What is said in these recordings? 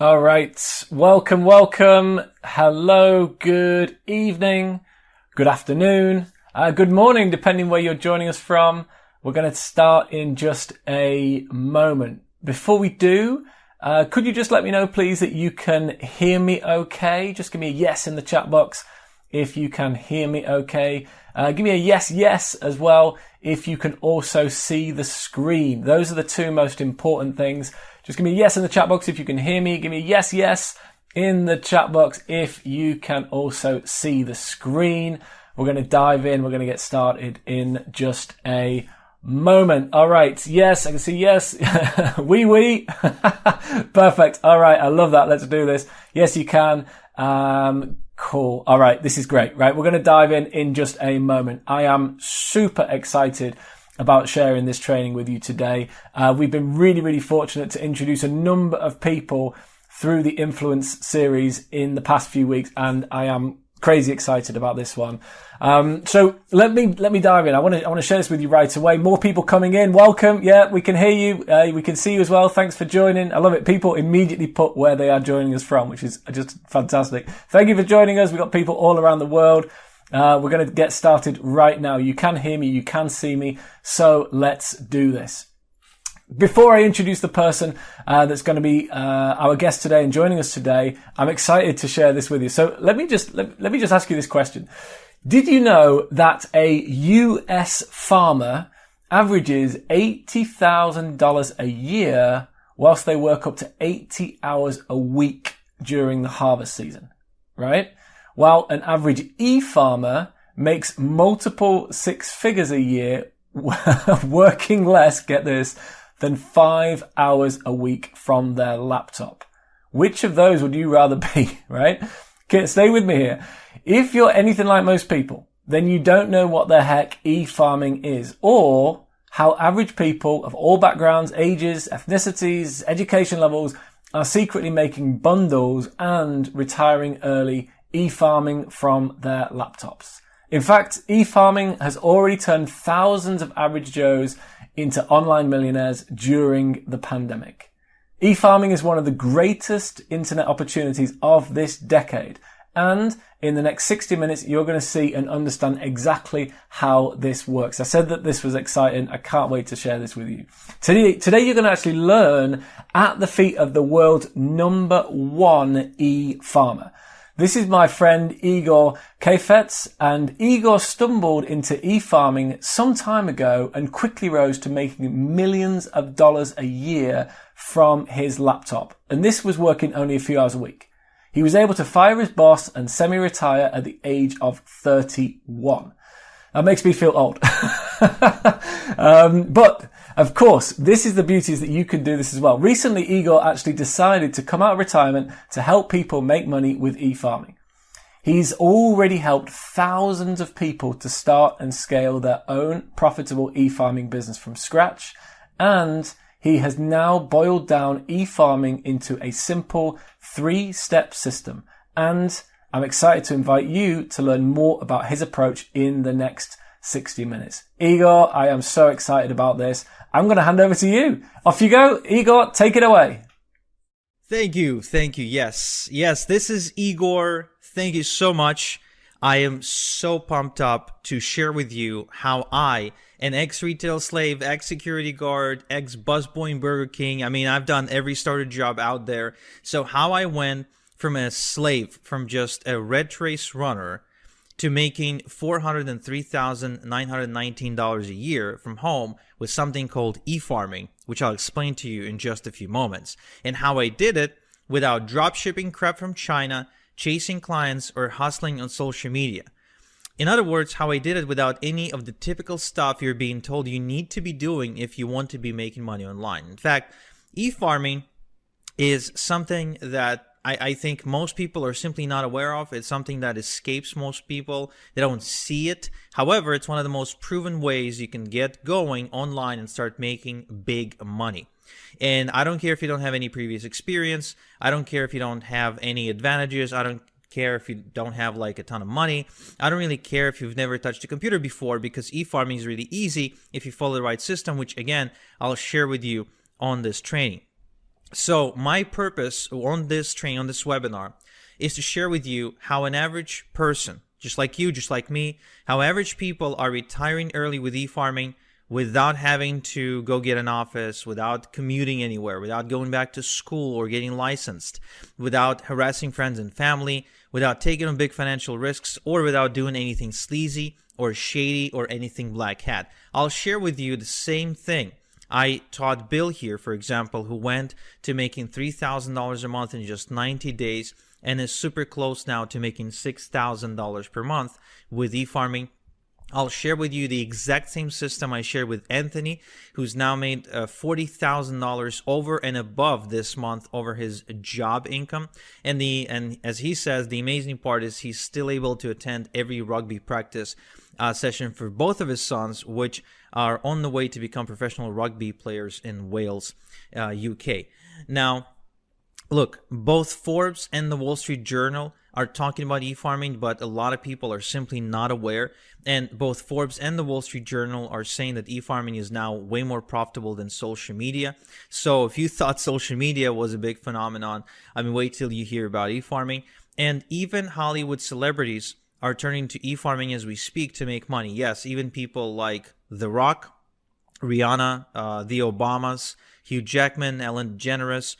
All right. Welcome, welcome. Hello, good evening, good afternoon, good morning, depending where you're joining us from. We're going to start in just a moment. Before we do, could you just let me know, please, that you can hear me okay? Just give me a yes in the chat box if you can hear me okay. Give me a yes, yes as well if you can also see the screen. Those are the two most important things. Just give me a yes in the chat box if you can hear me. Give me a yes, yes in the chat box if you can also see the screen. We're going to dive in. We're going to get started in just a moment. All right. Yes, I can see yes. Oui. Perfect. All right. I love that. Let's do this. Yes, you can. Cool. All right. This is great. Right. We're going to dive in just a moment. I am super excited about sharing this training with you today. We've been really fortunate to introduce a number of people through the Influence series in the past few weeks, and I am crazy excited about this one. So let me dive in. I want to share this with you right away. More people coming in. Welcome. Yeah, we can hear you. We can see you as well. Thanks for joining. I love it. People immediately put where they are joining us from, which is just fantastic. Thank you for joining us. We've got people all around the world. We're going to get started right now. You can hear me, you can see me, so let's do this. Before I introduce the person that's going to be our guest today and joining us today, I'm excited to share this with you. So let me just ask you this question. Did you know that a US farmer averages $80,000 a year whilst they work up to 80 hours a week during the harvest season, right? While an average e-farmer makes multiple six figures a year working less, get this, than 5 hours a week from their laptop. Which of those would you rather be, right? Okay, stay with me here. If you're anything like most people, then you don't know what the heck e-farming is, or how average people of all backgrounds, ages, ethnicities, education levels are secretly making bundles and retiring early e-farming from their laptops. In fact, e-farming has already turned thousands of average Joes into online millionaires during the pandemic. E-farming is one of the greatest internet opportunities of this decade. And in the next 60 minutes, you're going to see and understand exactly how this works. I said that this was exciting. I can't wait to share this with you. Today you're going to actually learn at the feet of the world's #1 e-farmer. This is my friend Igor Kafetz, and Igor stumbled into e-farming some time ago and quickly rose to making millions of dollars a year from his laptop. And this was working only a few hours a week. He was able to fire his boss and semi-retire at the age of 31. That makes me feel old. But of course, this is the beauty, is that you can do this as well. Recently, Igor actually decided to come out of retirement to help people make money with e-farming. He's already helped thousands of people to start and scale their own profitable e-farming business from scratch. And he has now boiled down e-farming into a simple 3-step system. And I'm excited to invite you to learn more about his approach in the next 60 minutes. Igor, I am so excited about this. I'm going to hand over to you. Off you go. Igor, take it away. Thank you. Yes, this is Igor. Thank you so much. I am so pumped up to share with you how I, an ex-retail slave, ex-security guard, ex-busboy in Burger King, I've done every starter job out there. So how I went from a slave, from just a red race runner, to making $403,919 a year from home with something called e-farming, which I'll explain to you in just a few moments, and how I did it without drop shipping crap from China, chasing clients, or hustling on social media. In other words, how I did it without any of the typical stuff you're being told you need to be doing if you want to be making money online. In fact, e-farming is something that I think most people are simply not aware of. It's something that escapes most people. They don't see it. However, it's one of the most proven ways you can get going online and start making big money. And I don't care if you don't have any previous experience. I don't care if you don't have any advantages. I don't care if you don't have like a ton of money. I don't really care if you've never touched a computer before, because e-farming is really easy if you follow the right system, which again, I'll share with you on this training. So my purpose on this training, on this webinar, is to share with you how an average person, just like you, just like me, how average people are retiring early with e-farming without having to go get an office, without commuting anywhere, without going back to school or getting licensed, without harassing friends and family, without taking on big financial risks, or without doing anything sleazy or shady or anything black hat. I'll share with you the same thing I taught Bill here, for example, who went to making $3,000 a month in just 90 days and is super close now to making $6,000 per month with e-farming. I'll share with you the exact same system I shared with Anthony, who's now made $40,000 over and above this month over his job income. And as he says, the amazing part is he's still able to attend every rugby practice session for both of his sons, which are on the way to become professional rugby players in Wales, UK. Now, look, both Forbes and the Wall Street Journal are talking about e-farming, but a lot of people are simply not aware. And both Forbes and the Wall Street Journal are saying that e-farming is now way more profitable than social media. So if you thought social media was a big phenomenon, I mean, wait till you hear about e-farming. And even Hollywood celebrities are turning to e-farming as we speak to make money. Yes, even people like The Rock, Rihanna, the Obamas, Hugh Jackman, Ellen DeGeneres,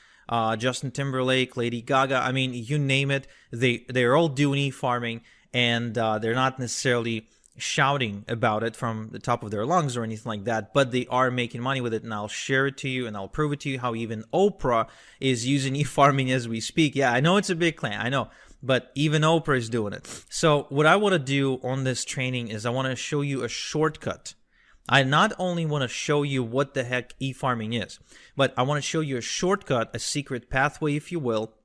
Justin Timberlake, Lady Gaga. I mean, you name it, they're all doing e-farming, and they're not necessarily shouting about it from the top of their lungs or anything like that, but they are making money with it. And I'll share it to you, and I'll prove it to you how even Oprah is using e-farming as we speak. Yeah, I know it's a big claim, I know, but even Oprah is doing it. So what I want to do on this training is I want to show you a shortcut. I not only want to show you what the heck e-farming is, but I want to show you a shortcut, a secret pathway, if you will,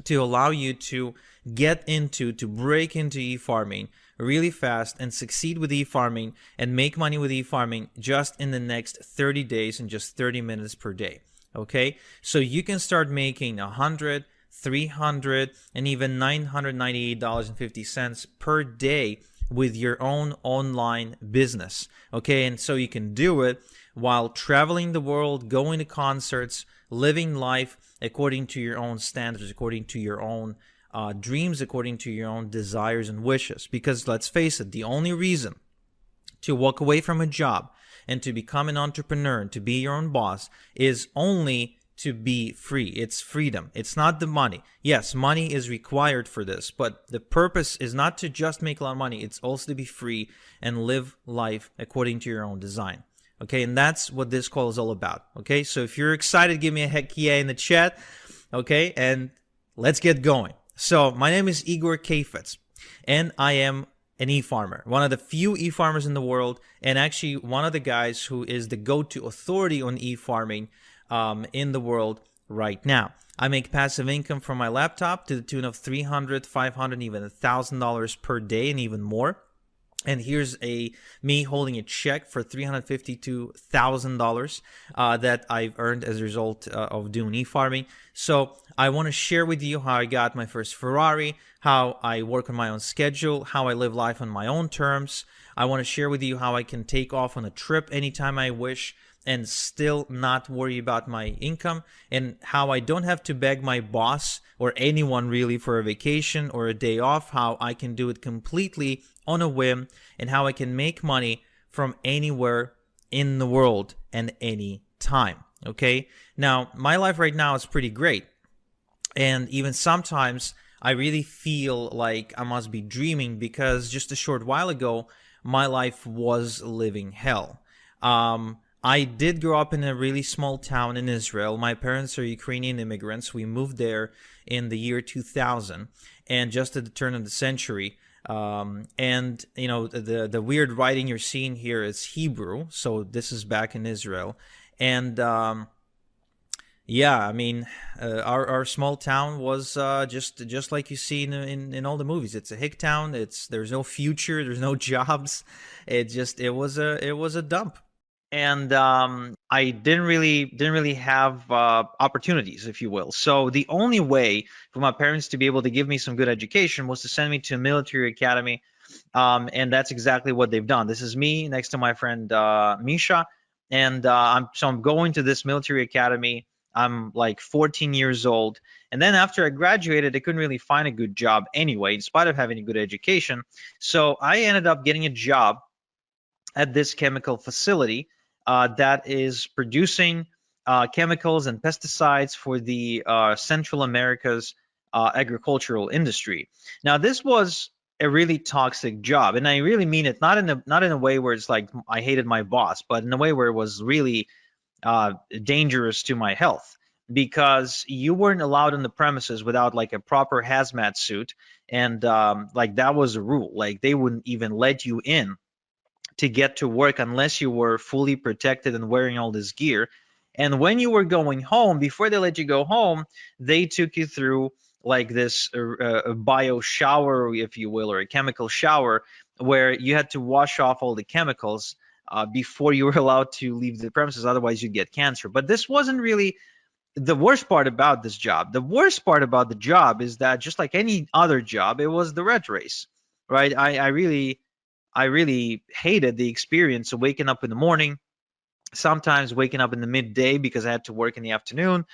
to allow you to break into e-farming really fast and succeed with e-farming and make money with e-farming just in the next 30 days and just 30 minutes per day. Okay? So you can start making $100, $300, and even $998.50 per day with your own online business. Okay, and so you can do it while traveling the world, going to concerts, living life according to your own standards, according to your own dreams, according to your own desires and wishes. Because let's face it, the only reason to walk away from a job and to become an entrepreneur and to be your own boss is only to be free. It's freedom. It's not the money. Yes, money is required for this, but the purpose is not to just make a lot of money. It's also to be free and live life according to your own design. Okay, and that's what this call is all about. Okay, so if you're excited, give me a heck yeah in the chat. Okay, and let's get going. So my name is Igor Kafetz, and I am an e-farmer, one of the few e-farmers in the world, and actually one of the guys who is the go-to authority on e-farming in the world right now. I make passive income from my laptop to the tune of $300, $500, even $1,000 per day, and even more. And here's me holding a check for $352,000 that I've earned as a result of doing e-farming. So I want to share with you how I got my first Ferrari, how I work on my own schedule, how I live life on my own terms. I want to share with you how I can take off on a trip anytime I wish and still not worry about my income, and how I don't have to beg my boss or anyone really for a vacation or a day off, how I can do it completely on a whim, and how I can make money from anywhere in the world and any time. Okay? Now, my life right now is pretty great, and even sometimes I really feel like I must be dreaming, because just a short while ago, my life was living hell. I did grow up in a really small town in Israel. My parents are Ukrainian immigrants. We moved there in the year 2000, and just at the turn of the century. And you know, the weird writing you're seeing here is Hebrew, so this is back in Israel. And yeah, I mean, our small town was just like you see in all the movies. It's a hick town. There's no future. There's no jobs. It was a dump. And I didn't really have opportunities, if you will. So the only way for my parents to be able to give me some good education was to send me to a military academy, and that's exactly what they've done. This is me next to my friend Misha, and I'm going to this military academy I'm like 14 years old. And then after I graduated, I couldn't really find a good job anyway, in spite of having a good education. So I ended up getting a job at this chemical facility that is producing chemicals and pesticides for the Central America's agricultural industry. Now, this was a really toxic job, and I really mean it not in a way where it's like I hated my boss, but in a way where it was really dangerous to my health, because you weren't allowed on the premises without like a proper hazmat suit, and like that was a rule. Like they wouldn't even let you in to get to work unless you were fully protected and wearing all this gear. And when you were going home, before they let you go home, they took you through like this bio shower, if you will, or a chemical shower, where you had to wash off all the chemicals before you were allowed to leave the premises. Otherwise, you'd get cancer. But this wasn't really the worst part about this job. The worst part about the job is that, just like any other job, it was the rat race, right? I really hated the experience of waking up in the morning, sometimes waking up in the midday because I had to work in the afternoon,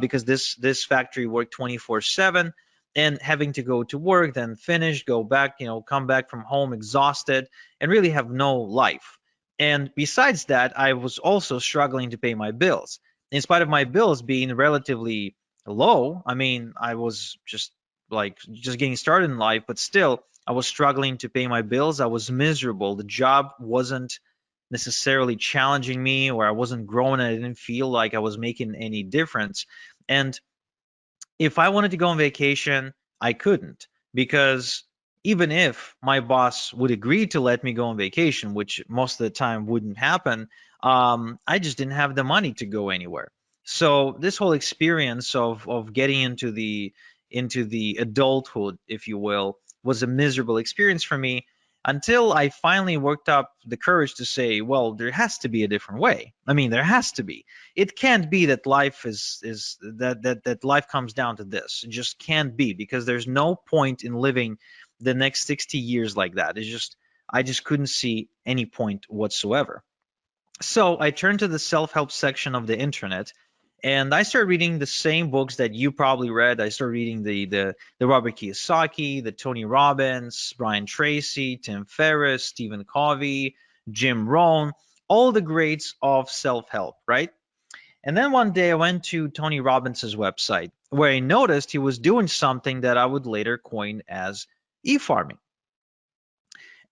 because this factory worked 24/7, and having to go to work, then finish, go back, come back from home exhausted, and really have no life. And besides that, I was also struggling to pay my bills. In spite of my bills being relatively low, I mean, I was just getting started in life, but still, I was struggling to pay my bills. I was miserable. The job wasn't necessarily challenging me, or I wasn't growing. I didn't feel like I was making any difference. And if I wanted to go on vacation, I couldn't, because even if my boss would agree to let me go on vacation, which most of the time wouldn't happen, I just didn't have the money to go anywhere. So this whole experience of getting into the adulthood, if you will, was a miserable experience for me, until I finally worked up the courage to say, well, there has to be a different way. I mean, there has to be. It can't be that life is that life comes down to this. It just can't be, because there's no point in living the next 60 years like that. I just couldn't see any point whatsoever. So I turned to the self-help section of the internet, and I started reading the same books that you probably read. I started reading the Robert Kiyosaki, the Tony Robbins, Brian Tracy, Tim Ferriss, Stephen Covey, Jim Rohn, all the greats of self-help, right? And then one day I went to Tony Robbins's website, where I noticed he was doing something that I would later coin as e-farming.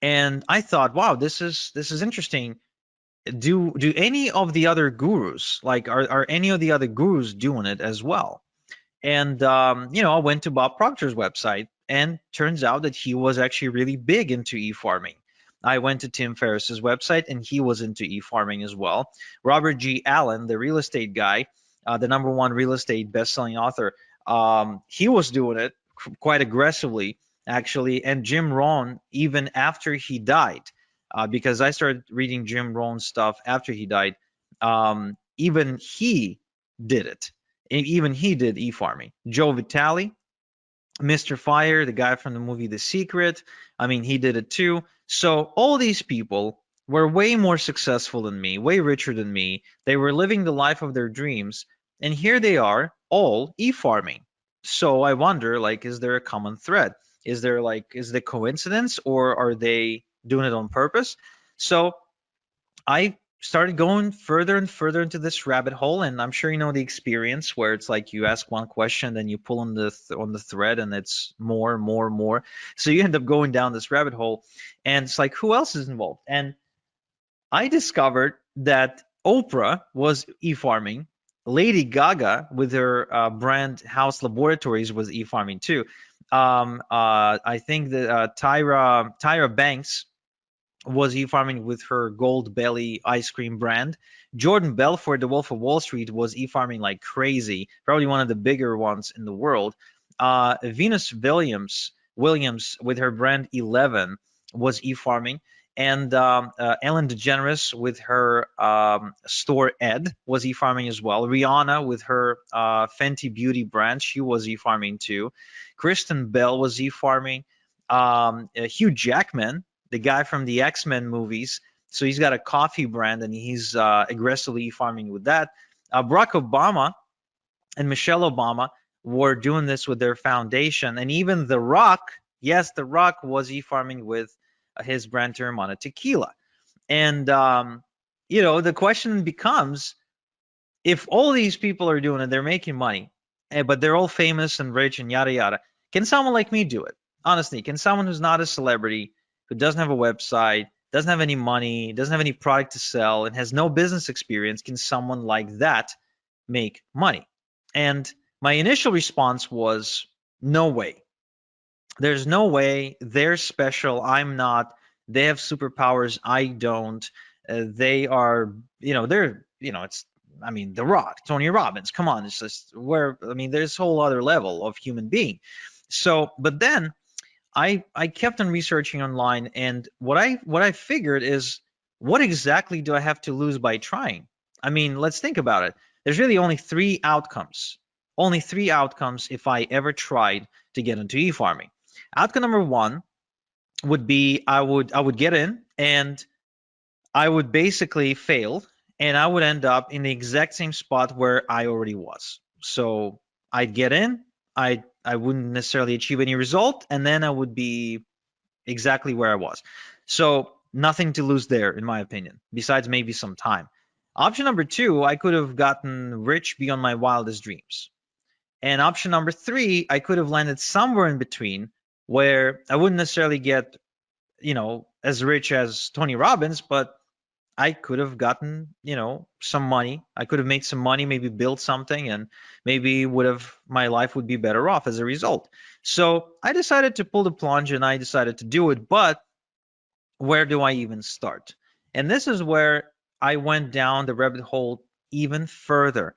And I thought, wow, this is interesting. Do any of the other gurus, like, are any of the other gurus doing it as well? And I went to Bob Proctor's website, and turns out that he was actually really big into e-farming. I went to Tim Ferriss's website, and he was into e-farming as well. Robert G. Allen, the real estate guy, the number one real estate best-selling author, he was doing it quite aggressively, actually. And Jim Rohn, even after he died, because I started reading Jim Rohn's stuff after he died, even he did it. Even he did e-farming. Joe Vitale, Mr. Fire, the guy from the movie The Secret, I mean, he did it too. So all these people were way more successful than me, way richer than me. They were living the life of their dreams, and here they are, all e-farming. So I wonder, like, is there a common thread? Is the coincidence, or are they doing it on purpose? So I started going further and further into this rabbit hole, and I'm sure you know the experience, where it's like you ask one question, then you pull on the thread, and it's more, more, more. So you end up going down this rabbit hole, and it's like, who else is involved? And I discovered that Oprah was e-farming. Lady Gaga, with her brand House Laboratories, was e-farming too. I think that Tyra Banks was e-farming with her Gold Belly ice cream brand. Jordan Belfort, the Wolf of Wall Street, was e-farming like crazy, probably one of the bigger ones in the world. Venus Williams, with her brand 11, was e-farming. And Ellen DeGeneres, with her store Ed, was e-farming as well. Rihanna, with her Fenty Beauty brand, she was e-farming too. Kristen Bell was e-farming. Hugh Jackman, the guy from the X-Men movies. So he's got a coffee brand, and he's aggressively farming with that. Barack Obama and Michelle Obama were doing this with their foundation. And even The Rock, yes, The Rock was e-farming with his brand Teremana tequila. And, the question becomes, if all these people are doing it, they're making money, but they're all famous and rich and yada yada. Can someone like me do it? Honestly, can someone who's not a celebrity, who doesn't have a website, doesn't have any money, doesn't have any product to sell, and has no business experience, can someone like that make money? And my initial response was, no way. There's no way. They're special. I'm not. They have superpowers. I don't. They are, they're, it's, I mean, The Rock, Tony Robbins. Come on, it's just where, I mean, there's a whole other level of human being. So, but then I kept on researching online, and what I figured is, what exactly do I have to lose by trying? I mean, let's think about it. There's really only three outcomes. Only three outcomes if I ever tried to get into e-farming. Outcome number one would be I would get in and I would basically fail, and I would end up in the exact same spot where I already was. So I'd get in, I wouldn't necessarily achieve any result, and then I would be exactly where I was. So nothing to lose there, in my opinion, besides maybe some time. Option number two, I could have gotten rich beyond my wildest dreams. And option number three, I could have landed somewhere in between where I wouldn't necessarily get, as rich as Tony Robbins, but I could have gotten, some money. I could have made some money, maybe built something, and maybe my life would be better off as a result. So I decided to pull the plunge and I decided to do it. But where do I even start? And this is where I went down the rabbit hole even further,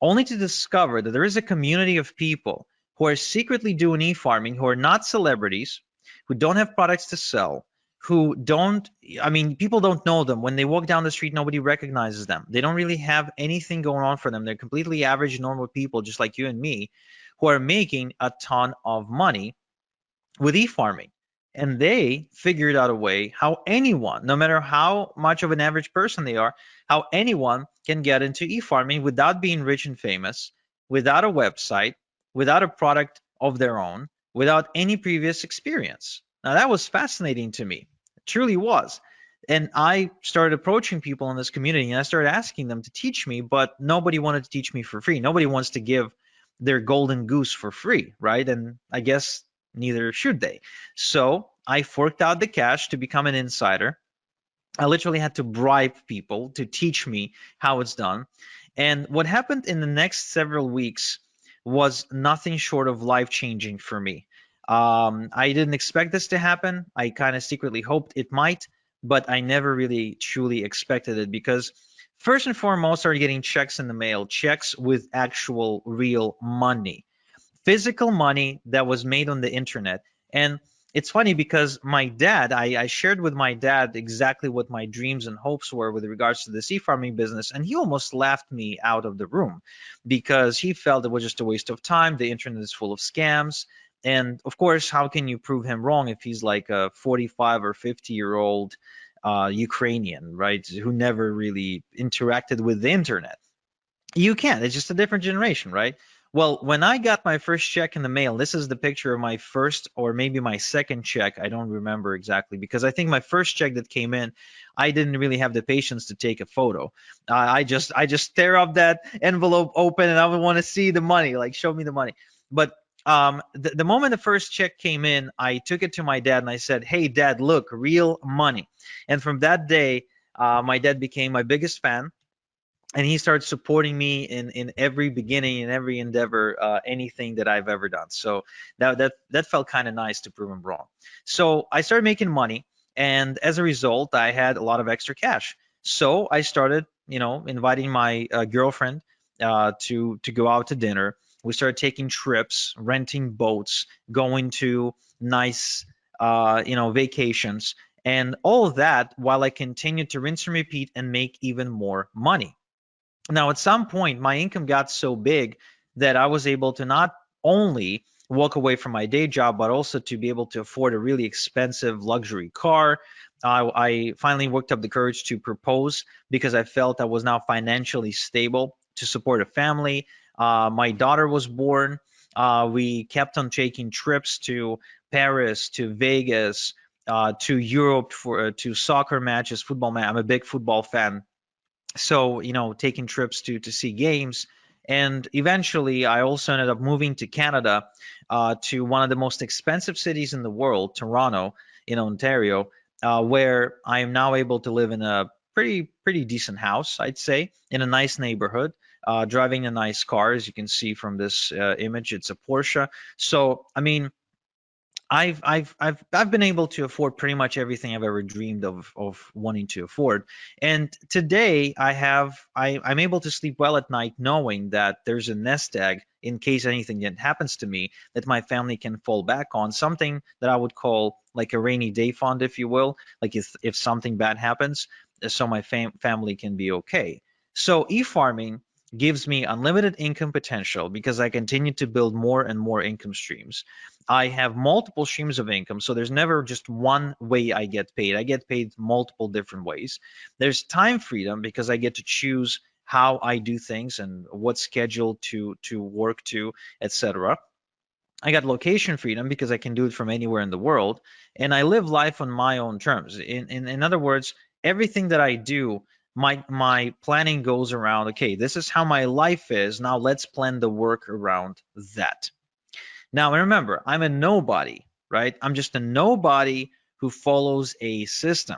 only to discover that there is a community of people who are secretly doing e-farming, who are not celebrities, who don't have products to sell, who don't, I mean, people don't know them. When they walk down the street, nobody recognizes them. They don't really have anything going on for them. They're completely average, normal people, just like you and me, who are making a ton of money with e-farming. And they figured out a way how anyone, no matter how much of an average person they are, how anyone can get into e-farming without being rich and famous, without a website, without a product of their own, without any previous experience. Now that was fascinating to me. It truly was. And I started approaching people in this community and I started asking them to teach me, but nobody wanted to teach me for free. Nobody wants to give their golden goose for free, right? And I guess neither should they. So I forked out the cash to become an insider. I literally had to bribe people to teach me how it's done. And what happened in the next several weeks was nothing short of life-changing for me. I didn't expect this to happen. I kind of secretly hoped it might, but I never really truly expected it, because first and foremost, I started getting checks in the mail, checks with actual real money, physical money that was made on the internet. And it's funny because my dad, I shared with my dad exactly what my dreams and hopes were with regards to the sea farming business, and he almost laughed me out of the room because he felt it was just a waste of time. The internet is full of scams. And of course, how can you prove him wrong if he's like a 45 or 50-year-old Ukrainian, right, who never really interacted with the internet? You can't. It's just a different generation, right? Well, when I got my first check in the mail, this is the picture of my first or maybe my second check. I don't remember exactly, because I think my first check that came in, I didn't really have the patience to take a photo. I just tear up that envelope open and I would want to see the money, like show me the money. But the moment the first check came in, I took it to my dad and I said, "Hey, Dad, look, real money." And from that day, my dad became my biggest fan, and he started supporting me in every beginning, in every endeavor, anything that I've ever done. So that felt kind of nice to prove him wrong. So I started making money, and as a result, I had a lot of extra cash. So I started, inviting my girlfriend to go out to dinner. We started taking trips, renting boats, going to nice, vacations, and all of that while I continued to rinse and repeat and make even more money. Now, at some point, my income got so big that I was able to not only walk away from my day job, but also to be able to afford a really expensive luxury car. I finally worked up the courage to propose because I felt I was now financially stable to support a family. My daughter was born. We kept on taking trips to Paris, to Vegas, to Europe for to soccer matches, football match. I'm a big football fan, so taking trips to see games. And eventually I also ended up moving to Canada, to one of the most expensive cities in the world, Toronto, in Ontario, where I am now able to live in a pretty decent house, I'd say, in a nice neighborhood, driving a nice car. As you can see from this image, it's a Porsche. So I mean, I've been able to afford pretty much everything I've ever dreamed of wanting to afford. And today I'm able to sleep well at night knowing that there's a nest egg in case anything happens to me that my family can fall back on, something that I would call like a rainy day fund, if you will, like if something bad happens, so my family can be okay. So e-farming gives me unlimited income potential because I continue to build more and more income streams. I have multiple streams of income, so there's never just one way I get paid. I get paid multiple different ways. There's time freedom because I get to choose how I do things and what schedule to work to, etc. I got location freedom because I can do it from anywhere in the world, and I live life on my own terms. In other words, everything that I do, my planning goes around, okay, this is how my life is. Now let's plan the work around that. Now, remember, I'm a nobody, right? I'm just a nobody who follows a system.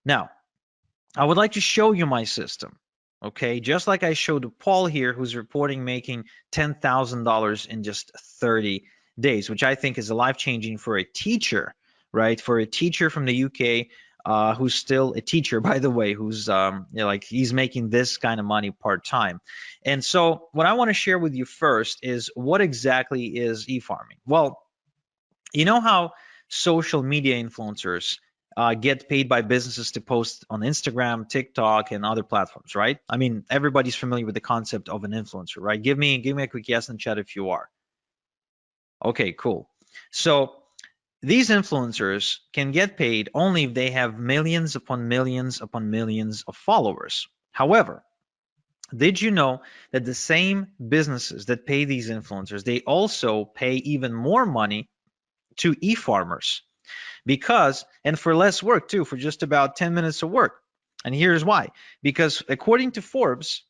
Now, I would like to show you my system, okay? Just like I showed Paul here, who's reporting making $10,000 in just 30 days, which I think is life-changing for a teacher, right? For a teacher from the UK, who's still a teacher, by the way, who's like he's making this kind of money part-time. And so what I want to share with you first is what exactly is e-farming? Well, you know how social media influencers get paid by businesses to post on Instagram, TikTok, and other platforms, right? I mean, everybody's familiar with the concept of an influencer, right? Give me a quick yes in the chat if you are. Okay, cool. So these influencers can get paid only if they have millions upon millions upon millions of followers. However, did you know that the same businesses that pay these influencers, they also pay even more money to e-farmers? Because, and for less work too, for just about 10 minutes of work. And here's why. Because according to Forbes,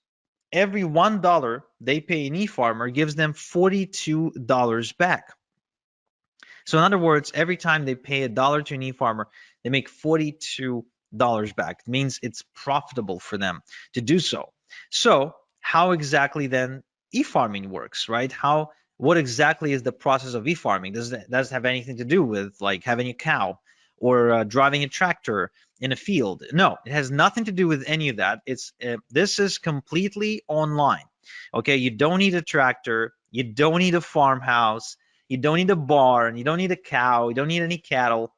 every $1 they pay an e-farmer gives them $42 back. So in other words, every time they pay $1 to an e-farmer, they make $42 back. It means it's profitable for them to do so. So how exactly then e-farming works, right? What exactly is the process of e-farming? Does it have anything to do with like having a cow or driving a tractor in a field? No, it has nothing to do with any of that. This is completely online. Okay, you don't need a tractor, you don't need a farmhouse, you don't need a barn, you don't need a cow, you don't need any cattle,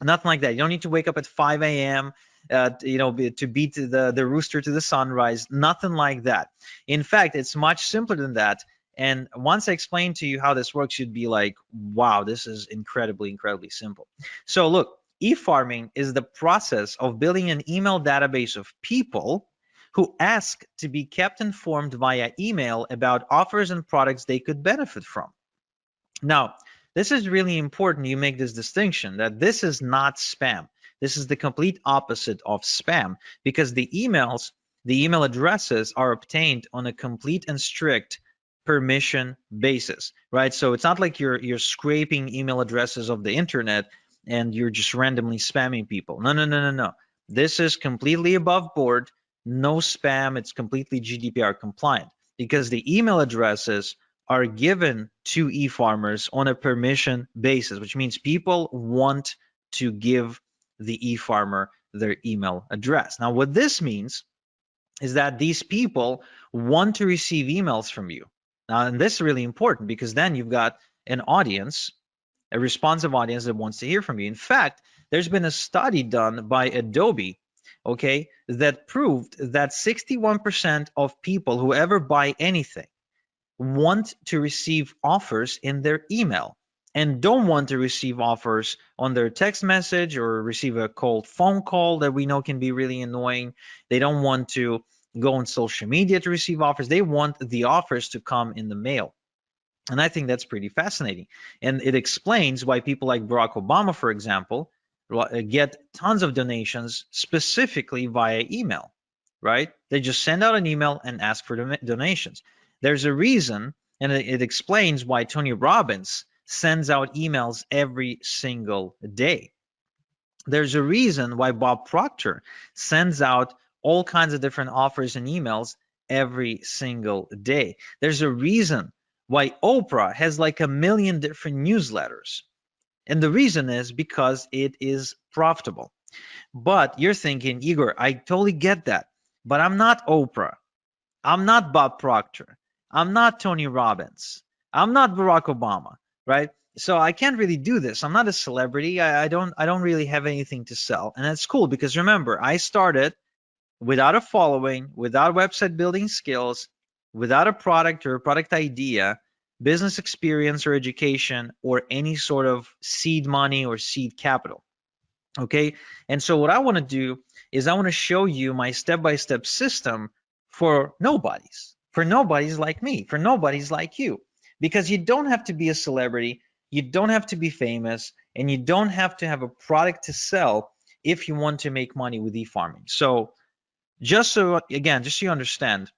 nothing like that. You don't need to wake up at 5 a.m. To beat the rooster to the sunrise, nothing like that. In fact, it's much simpler than that. And once I explain to you how this works, you'd be like, wow, this is incredibly simple. So look, e-farming is the process of building an email database of people who ask to be kept informed via email about offers and products they could benefit from. Now, this is really important you make this distinction that this is not spam. This is the complete opposite of spam because the email addresses are obtained on a complete and strict permission basis, right? So it's not like you're scraping email addresses of the internet and you're just randomly spamming people. No. This is completely above board, no spam. It's completely GDPR compliant because the email addresses are given to e-farmers on a permission basis, which means people want to give the e-farmer their email address. Now, what this means is that these people want to receive emails from you. Now, and this is really important because then you've got an audience, a responsive audience that wants to hear from you. In fact, there's been a study done by Adobe, okay, that proved that 61% of people who ever buy anything want to receive offers in their email and don't want to receive offers on their text message or receive a cold phone call that we know can be really annoying. They don't want to go on social media to receive offers. They want the offers to come in the mail. And I think that's pretty fascinating. And it explains why people like Barack Obama, for example, get tons of donations specifically via email, right? They just send out an email and ask for donations. There's a reason, and it explains why Tony Robbins sends out emails every single day. There's a reason why Bob Proctor sends out all kinds of different offers and emails every single day. There's a reason why Oprah has like 1 million different newsletters. And the reason is because it is profitable. But you're thinking, Igor, I totally get that. But I'm not Oprah. I'm not Bob Proctor. I'm not Tony Robbins. I'm not Barack Obama, right? So I can't really do this. I'm not a celebrity. I don't really have anything to sell. And that's cool because remember, I started without a following, without website building skills, without a product or a product idea, business experience or education, or any sort of seed money or seed capital. Okay. And so what I want to do is I want to show you my step-by-step system for nobodies like me, for nobodies like you, because you don't have to be a celebrity, you don't have to be famous, and you don't have to have a product to sell if you want to make money with e-farming. So just so you understand,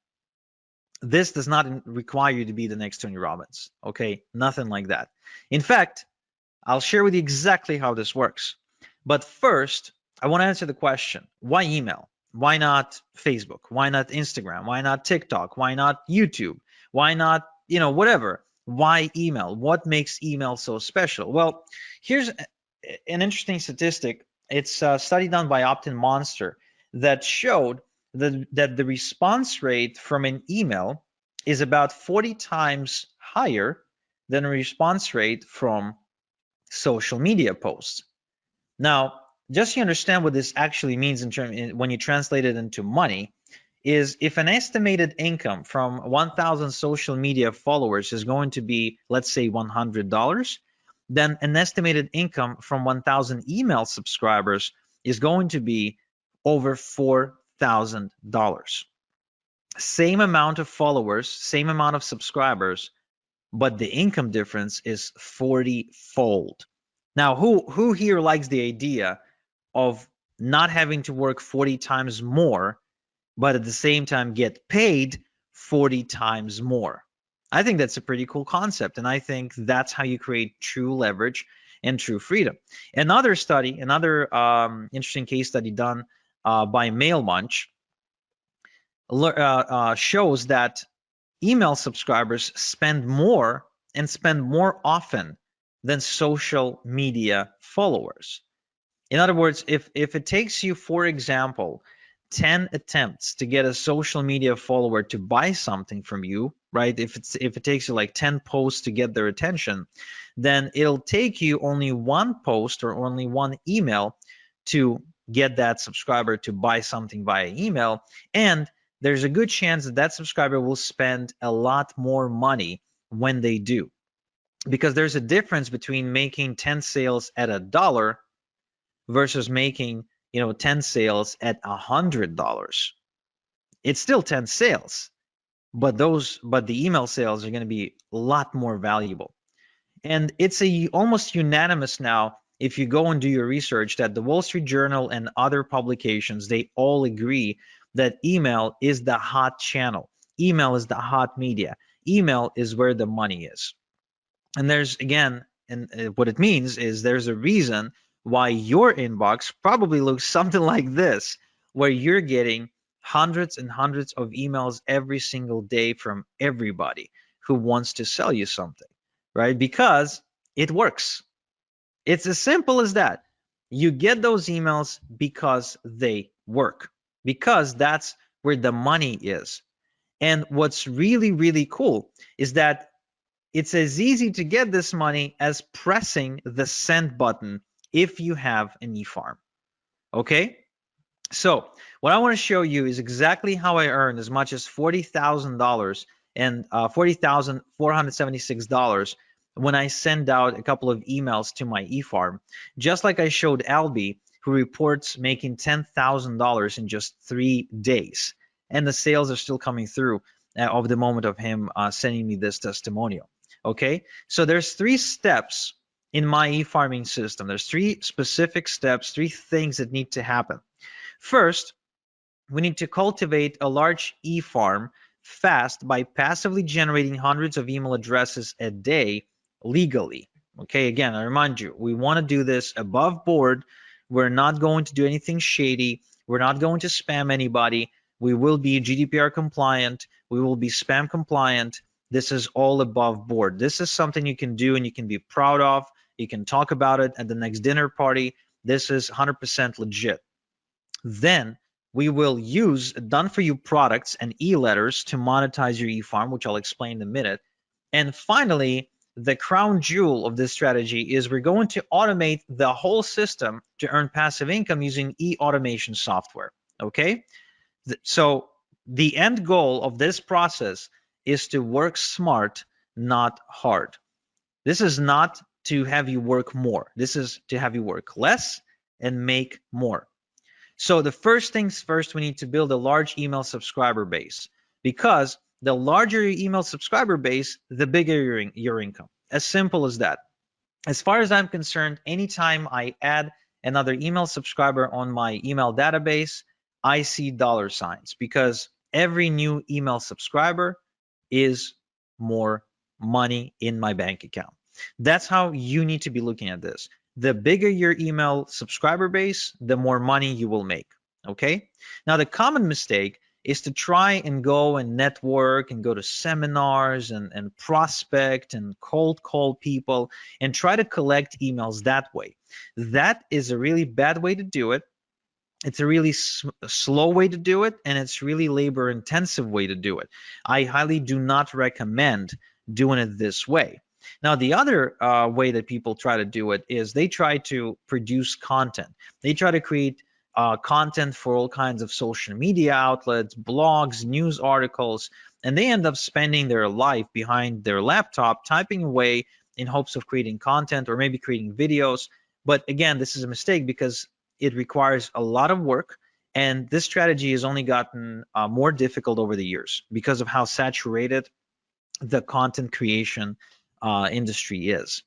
this does not require you to be the next Tony Robbins. Okay, nothing like that. In fact, I'll share with you exactly how this works. But first, I want to answer the question, why email? Why not Facebook? Why not Instagram? Why not TikTok? Why not YouTube? Why not, whatever? Why email? What makes email so special? Well, here's an interesting statistic. It's a study done by Opt-in Monster that showed that the response rate from an email is about 40 times higher than a response rate from social media posts. Now, just so you understand what this actually means when you translate it into money, is if an estimated income from 1,000 social media followers is going to be, let's say, $100, then an estimated income from 1,000 email subscribers is going to be over $4,000. Same amount of followers, same amount of subscribers, but the income difference is 40-fold. Now, who here likes the idea of not having to work 40 times more, but at the same time get paid 40 times more? I think that's a pretty cool concept, and I think that's how you create true leverage and true freedom. Another interesting case study done by MailMunch shows that email subscribers spend more and spend more often than social media followers. In other words, if it takes you, for example, 10 attempts to get a social media follower to buy something from you, right? If it takes you like 10 posts to get their attention, then it'll take you only one post or only one email to get that subscriber to buy something via email. And there's a good chance that that subscriber will spend a lot more money when they do. Because there's a difference between making 10 sales at $1 versus making 10 sales at $100. It's still 10 sales, but the email sales are going to be a lot more valuable. And it's almost unanimous now, if you go and do your research, that the Wall Street Journal and other publications, they all agree that email is the hot channel. Email is the hot media. Email is where the money is. And there's, again, and what it means is there's a reason why your inbox probably looks something like this, where you're getting hundreds and hundreds of emails every single day from everybody who wants to sell you something, right? Because it works. It's as simple as that. You get those emails because they work, because that's where the money is. And what's really, really cool is that it's as easy to get this money as pressing the send button if you have an e-farm. Okay? So what I want to show you is exactly how I earned as much as $40,000 and $40,476 when I send out a couple of emails to my e-farm, just like I showed Albie, who reports making $10,000 in just 3 days. and the sales are still coming through of the moment of him sending me this testimonial. Okay, so there's 3 steps in my e-farming system. There's 3 specific steps, 3 things that need to happen. First, we need to cultivate a large e-farm fast by passively generating hundreds of email addresses a day legally. Okay, again, I remind you, we want to do this above board. We're not going to do anything shady. We're not going to spam anybody. We will be GDPR compliant. We will be spam compliant. This is all above board. This is something you can do and you can be proud of. You can talk about it at the next dinner party. This is 100% legit. Then we will use done-for-you products and e-letters to monetize your e-farm, which I'll explain in a minute. And finally, the crown jewel of this strategy is we're going to automate the whole system to earn passive income using e-automation software. Okay? So the end goal of this process is to work smart, not hard. This is not to have you work more. This is to have you work less and make more. So the first things first, we need to build a large email subscriber base, because the larger your email subscriber base, the bigger your income. As simple as that. As far as I'm concerned, anytime I add another email subscriber on my email database, I see dollar signs, because every new email subscriber is more money in my bank account. That's how you need to be looking at this. The bigger your email subscriber base, the more money you will make. Okay? Now, the common mistake is to try and go and network and go to seminars and prospect and cold call people and try to collect emails that way. That is a really bad way to do it. It's a really slow way to do it, and it's really labor intensive way to do it. I highly do not recommend doing it this way. Now, the other way that people try to do it is they try to produce content. They try to create content for all kinds of social media outlets, blogs, news articles, and they end up spending their life behind their laptop typing away in hopes of creating content or maybe creating videos. But again, this is a mistake because it requires a lot of work, and this strategy has only gotten more difficult over the years because of how saturated the content creation industry is.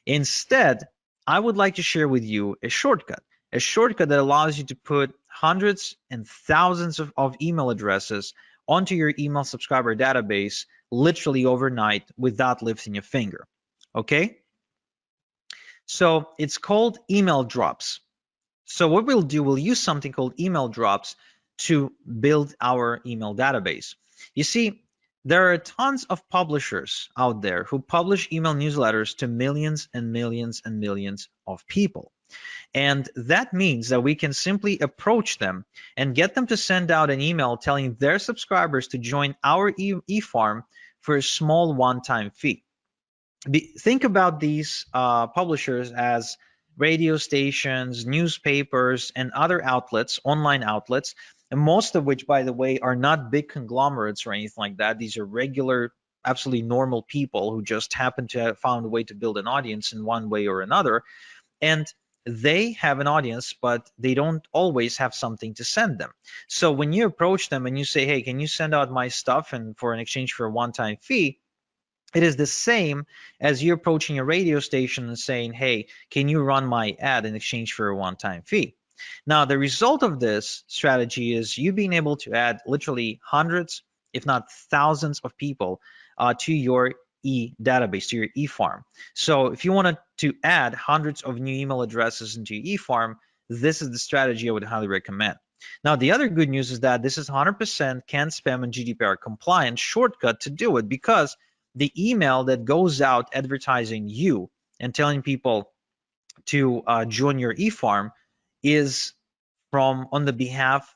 Instead, I would like to share with you a shortcut that allows you to put hundreds and thousands of email addresses onto your email subscriber database literally overnight without lifting a finger. Okay? So it's called email drops. So what we'll do, we'll use something called email drops to build our email database. You see, there are tons of publishers out there who publish email newsletters to millions and millions and millions of people. And that means that we can simply approach them and get them to send out an email telling their subscribers to join our e-farm for a small one-time fee. Think about these publishers as radio stations, newspapers, and other outlets, online outlets, and most of which, by the way, are not big conglomerates or anything like that. These are regular, absolutely normal people who just happen to have found a way to build an audience in one way or another. And they have an audience, but they don't always have something to send them. So when you approach them and you say, hey, can you send out my stuff and for an exchange for a one-time fee, it is the same as you approaching a radio station and saying, hey, can you run my ad in exchange for a one-time fee? Now, the result of this strategy is you being able to add literally hundreds, if not thousands of people to your database, to your e-farm. So if you wanted to add hundreds of new email addresses into your e-farm, this is the strategy I would highly recommend. Now, the other good news is that this is 100% can spam and GDPR compliant shortcut to do it, because the email that goes out advertising you and telling people to join your e-farm is from on the behalf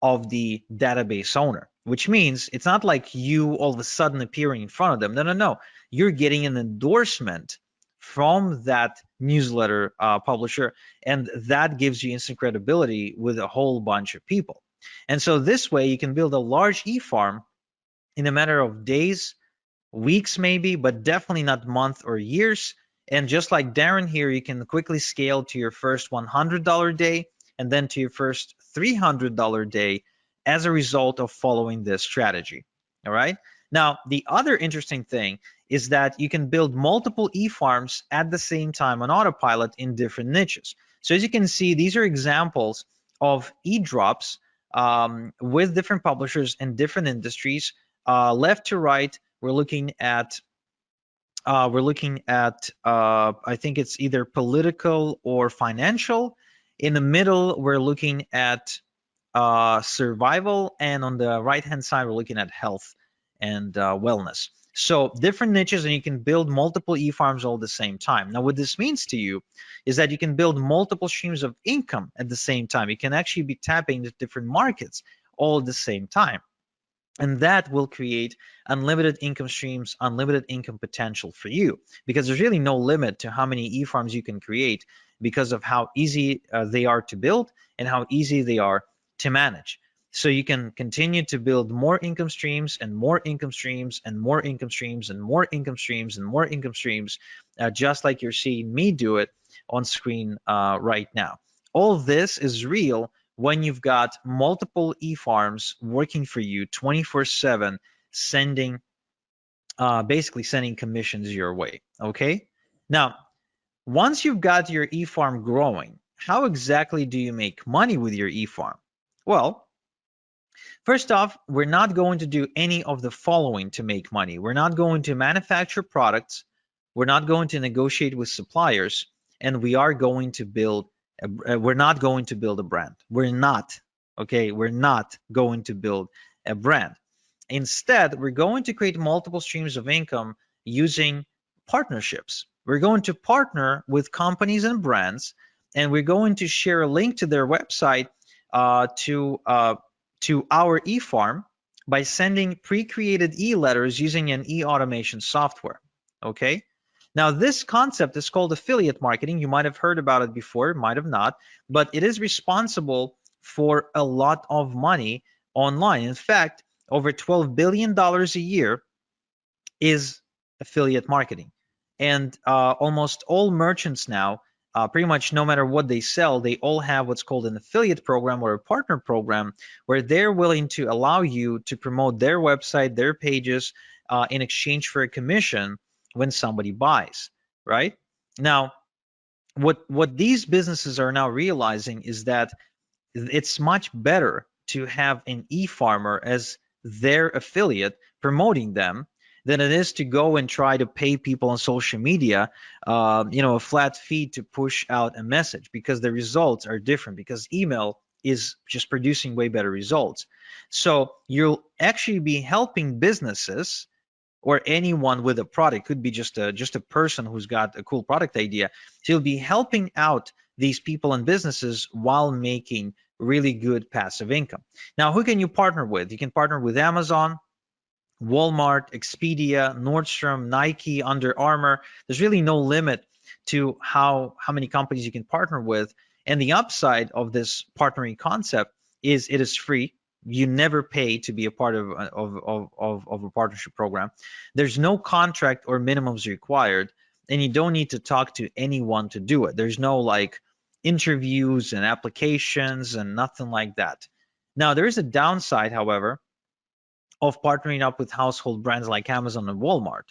of the database owner, which means it's not like you all of a sudden appearing in front of them. No. You're getting an endorsement from that newsletter publisher, and that gives you instant credibility with a whole bunch of people. And so this way you can build a large e-farm in a matter of days, weeks maybe, but definitely not months or years. And just like Darren here, you can quickly scale to your first $100 day and then to your first $300 day as a result of following this strategy. All right. Now, the other interesting thing is that you can build multiple e-farms at the same time on autopilot in different niches. So as you can see, these are examples of e-drops with different publishers and different industries. Left to right, we're looking at I think it's either political or financial. In the middle, we're looking at survival, and on the right hand side we're looking at health and wellness. So different niches, and you can build multiple e-farms all at the same time. Now what this means to you is that you can build multiple streams of income at the same time. You can actually be tapping into different markets all at the same time, and that will create unlimited income streams, unlimited income potential for you, because there's really no limit to how many e-farms you can create because of how easy they are to build and how easy they are to manage. So you can continue to build more income streams and more income streams and more income streams and more income streams and more income streams, just like you're seeing me do it on screen right now. All this is real when you've got multiple e-farms working for you 24/7, basically sending commissions your way. Okay. Now, once you've got your e-farm growing, how exactly do you make money with your e-farm? Well, first off, we're not going to do any of the following to make money. We're not going to manufacture products. We're not going to negotiate with suppliers, and we are going to build. We're not going to build a brand. We're not. Okay, we're not going to build a brand. Instead, we're going to create multiple streams of income using partnerships. We're going to partner with companies and brands, and we're going to share a link to their website to our e-farm by sending pre-created e-letters using an e-automation software. Okay. Now, this concept is called affiliate marketing. You might have heard about it before, might have not, but it is responsible for a lot of money online. In fact, over $12 billion a year is affiliate marketing. And almost all merchants now, pretty much no matter what they sell, they all have what's called an affiliate program or a partner program, where they're willing to allow you to promote their website, their pages, in exchange for a commission when somebody buys, right? Now, what these businesses are now realizing is that it's much better to have an e-farmer as their affiliate promoting them than it is to go and try to pay people on social media, a flat fee to push out a message, because the results are different, because email is just producing way better results. So you'll actually be helping businesses or anyone with a product. Could be just a person who's got a cool product idea. So you'll be helping out these people and businesses while making really good passive income. Now, who can you partner with? You can partner with Amazon, Walmart, Expedia, Nordstrom, Nike, Under Armour. There's really no limit to how many companies you can partner with. And the upside of this partnering concept is it is free. You never pay to be a part of a partnership program. There's no contract or minimums required, and you don't need to talk to anyone to do it. There's no like interviews and applications and nothing like that. Now, there is a downside, however, of partnering up with household brands like Amazon and Walmart.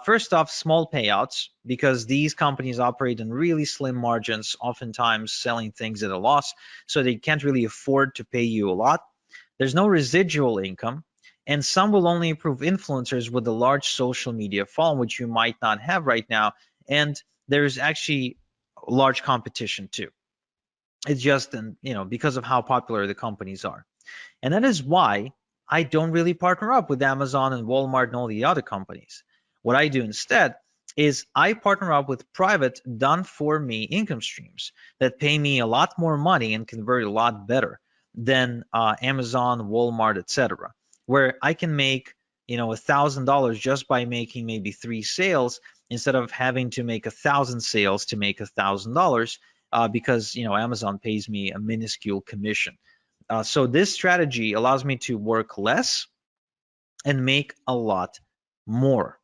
First off, small payouts, because these companies operate in really slim margins, oftentimes selling things at a loss, so they can't really afford to pay you a lot. There's no residual income, and some will only approve influencers with a large social media following, which you might not have right now. And there's actually large competition too. It's just, because of how popular the companies are. And that is why I don't really partner up with Amazon and Walmart and all the other companies. What I do instead is I partner up with private done for me income streams that pay me a lot more money and convert a lot better than Amazon, Walmart, etc., where I can make $1,000 just by making maybe 3 sales instead of having to make 1,000 sales to make $1,000, because Amazon pays me a minuscule commission. So this strategy allows me to work less and make a lot more.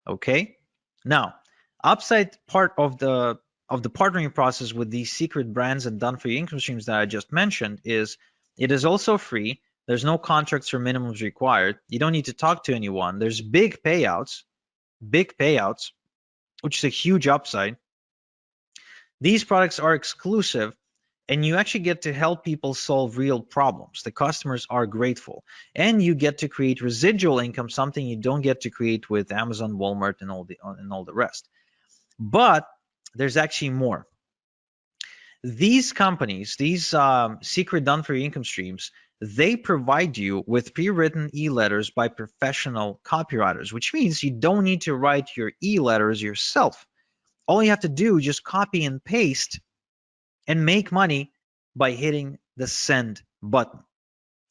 Okay. Now, upside part of the partnering process with these secret brands and done for you income streams that I just mentioned is It is also free. There's no contracts or minimums required. You don't need to talk to anyone. There's big payouts, which is a huge upside. These products are exclusive, and you actually get to help people solve real problems. The customers are grateful, and you get to create residual income, something you don't get to create with Amazon, Walmart, and all the rest. But there's actually more. These companies, these secret done-for-you income streams, they provide you with pre-written e-letters by professional copywriters, which means you don't need to write your e-letters yourself. All you have to do is just copy and paste and make money by hitting the send button.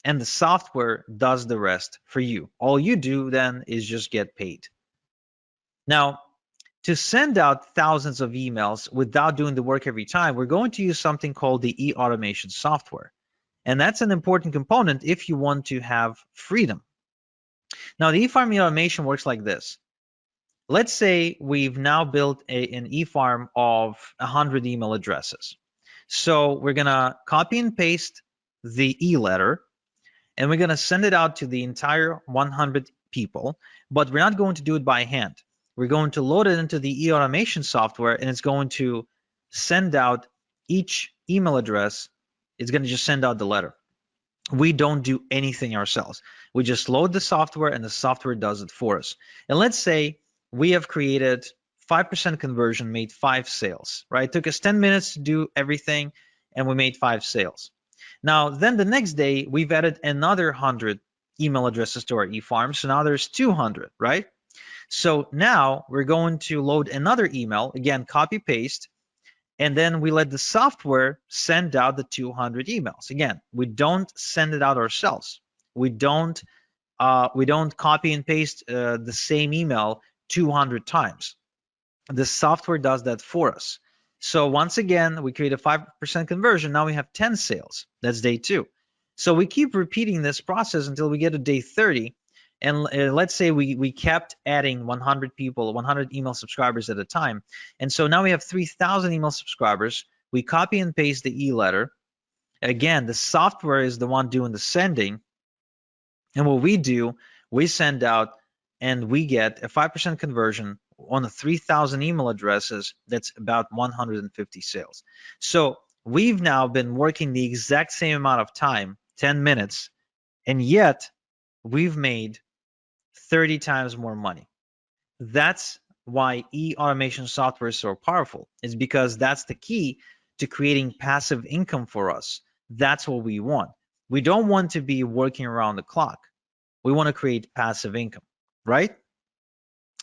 And the software does the rest for you. All you do then is just get paid. Now, to send out thousands of emails without doing the work every time, we're going to use something called the e-automation software. And that's an important component if you want to have freedom. Now, the e-farm automation works like this. Let's say we've now built an e-farm of 100 email addresses. So we're going to copy and paste the e-letter, and we're going to send it out to the entire 100 people, but we're not going to do it by hand. We're going to load it into the e-automation software, and it's going to send out each email address. It's going to just send out the letter. We don't do anything ourselves. We just load the software, and the software does it for us. And let's say we have created 5% conversion, made 5 sales, right? It took us 10 minutes to do everything, and we made 5 sales. Now, then the next day, we've added another 100 email addresses to our e-farm. So now there's 200, right? So now we're going to load another email, again, copy paste, and then we let the software send out the 200 emails. Again, we don't send it out ourselves. We don't copy and paste the same email 200 times. The software does that for us. So once again, we create a 5% conversion. Now we have 10 sales. That's day 2. So we keep repeating this process until we get to day 30. And let's say we kept adding 100 people, 100 email subscribers at a time. And so now we have 3,000 email subscribers. We copy and paste the e-letter. Again, the software is the one doing the sending. And what we do, we send out and we get a 5% conversion on the 3,000 email addresses. That's about 150 sales. So we've now been working the exact same amount of time, 10 minutes, and yet we've made 30 times more money. That's why e-automation software is so powerful. It's because that's the key to creating passive income for us. That's what we want. We don't want to be working around the clock. We want to create passive income, right?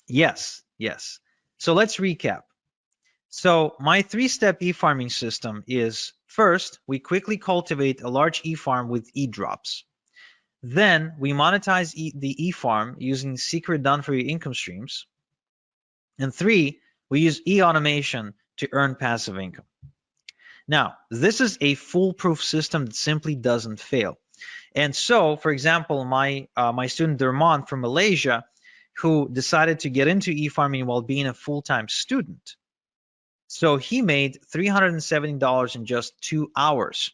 Yes. So let's recap. So my 3-step e-farming system is, first, we quickly cultivate a large e-farm with e-drops. Then we monetize the e-farm using secret done-for-you income streams. And 3, we use e-automation to earn passive income. Now, this is a foolproof system that simply doesn't fail. And so, for example, my student Dermon from Malaysia, who decided to get into e-farming while being a full-time student. So he made $370 in just 2 hours,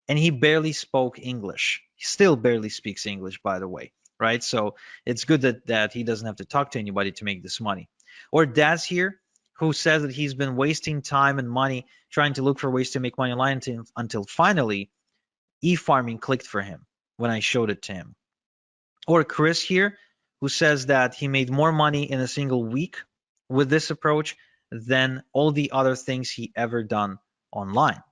and he barely spoke English. He still barely speaks English, by the way, right? So it's good that he doesn't have to talk to anybody to make this money. Or Daz here, who says that he's been wasting time and money trying to look for ways to make money online until finally e-farming clicked for him when I showed it to him. Or Chris here, who says that he made more money in a single week with this approach than all the other things he ever done online.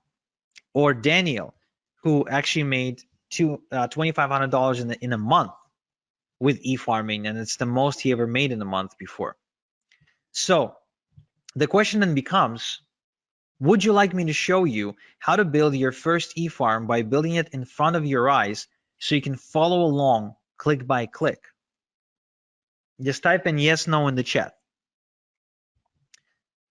Or Daniel, who actually made $2,500 in a month with e-farming, and it's the most he ever made in a month before. So the question then becomes, would you like me to show you how to build your first e-farm by building it in front of your eyes so you can follow along click by click? Just type in yes, no in the chat.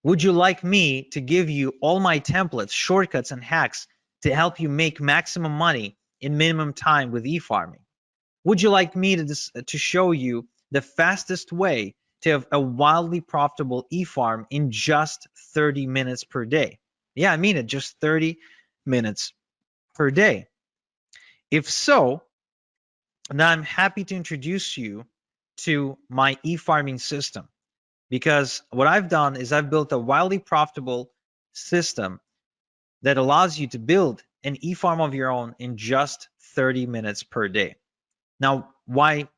Would you like me to give you all my templates, shortcuts, and hacks to help you make maximum money in minimum time with e-farming? Would you like me to show you the fastest way to have a wildly profitable e-farm in just 30 minutes per day? Yeah, I mean it, just 30 minutes per day. If so, then I'm happy to introduce you to my e-farming system, because what I've done is I've built a wildly profitable system that allows you to build an e-farm of your own in just 30 minutes per day. Now, why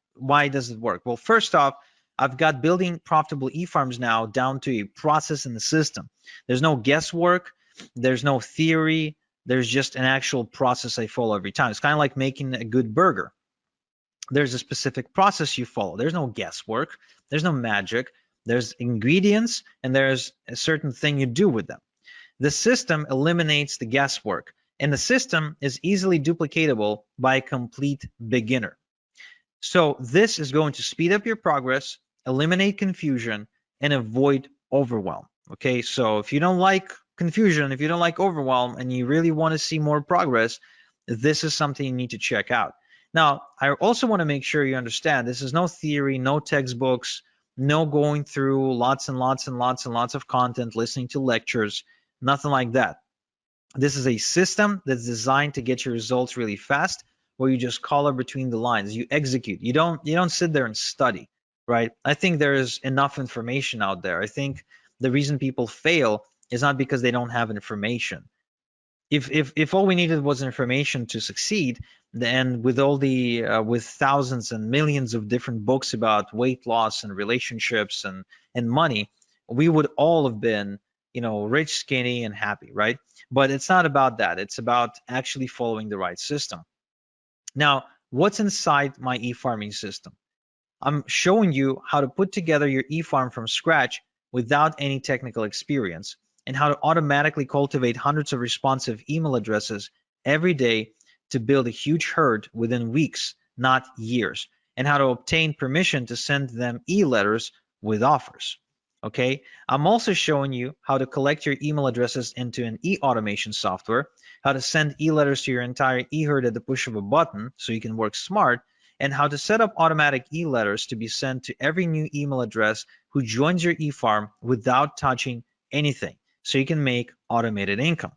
does it work? Well, first off, I've got building profitable e-farms now down to a process in the system. There's no guesswork, there's no theory, there's just an actual process I follow every time. It's kind of like making a good burger. There's a specific process you follow. There's no guesswork, there's no magic. There's ingredients and there's a certain thing you do with them. The system eliminates the guesswork, and the system is easily duplicatable by a complete beginner. So this is going to speed up your progress, eliminate confusion, and avoid overwhelm. Okay, so if you don't like confusion, if you don't like overwhelm, and you really want to see more progress, this is something you need to check out. Now, I also want to make sure you understand this is no theory, no textbooks, no going through lots and lots and lots and lots of content, listening to lectures, nothing like that. This is a system that's designed to get your results really fast, where you just color between the lines, you execute. You don't sit there and study, right? I think there is enough information out there. I think the reason people fail is not because they don't have information. If all we needed was information to succeed, then with all the with thousands and millions of different books about weight loss and relationships and money, we would all have been, rich, skinny, and happy, right? But it's not about that. It's about actually following the right system. Now, what's inside my e-farming system? I'm showing you how to put together your e-farm from scratch without any technical experience, and how to automatically cultivate hundreds of responsive email addresses every day to build a huge herd within weeks, not years, and how to obtain permission to send them e-letters with offers. Okay, I'm also showing you how to collect your email addresses into an e-automation software, how to send e-letters to your entire e-herd at the push of a button so you can work smart, and how to set up automatic e-letters to be sent to every new email address who joins your e-farm without touching anything, so you can make automated income.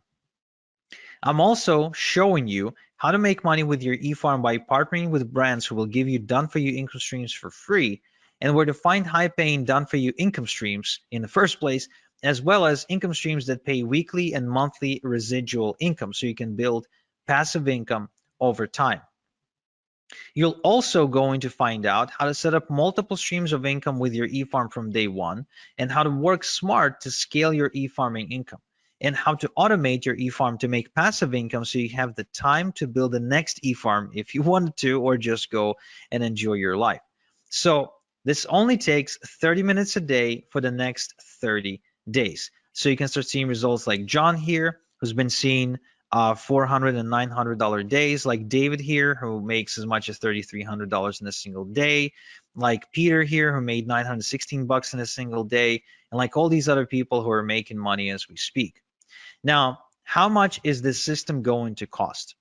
I'm also showing you how to make money with your e-farm by partnering with brands who will give you done-for-you income streams for free, and where to find high-paying done-for-you income streams in the first place, as well as income streams that pay weekly and monthly residual income, so you can build passive income over time. You're also going to find out how to set up multiple streams of income with your e-farm from day one, and how to work smart to scale your e-farming income, and how to automate your e-farm to make passive income so you have the time to build the next e-farm if you wanted to, or just go and enjoy your life. So this only takes 30 minutes a day for the next 30 days. So you can start seeing results like John here, who's been seeing $400 and $900 days, like David here, who makes as much as $3,300 in a single day, like Peter here, who made $916 in a single day, and like all these other people who are making money as we speak. Now, how much is this system going to cost?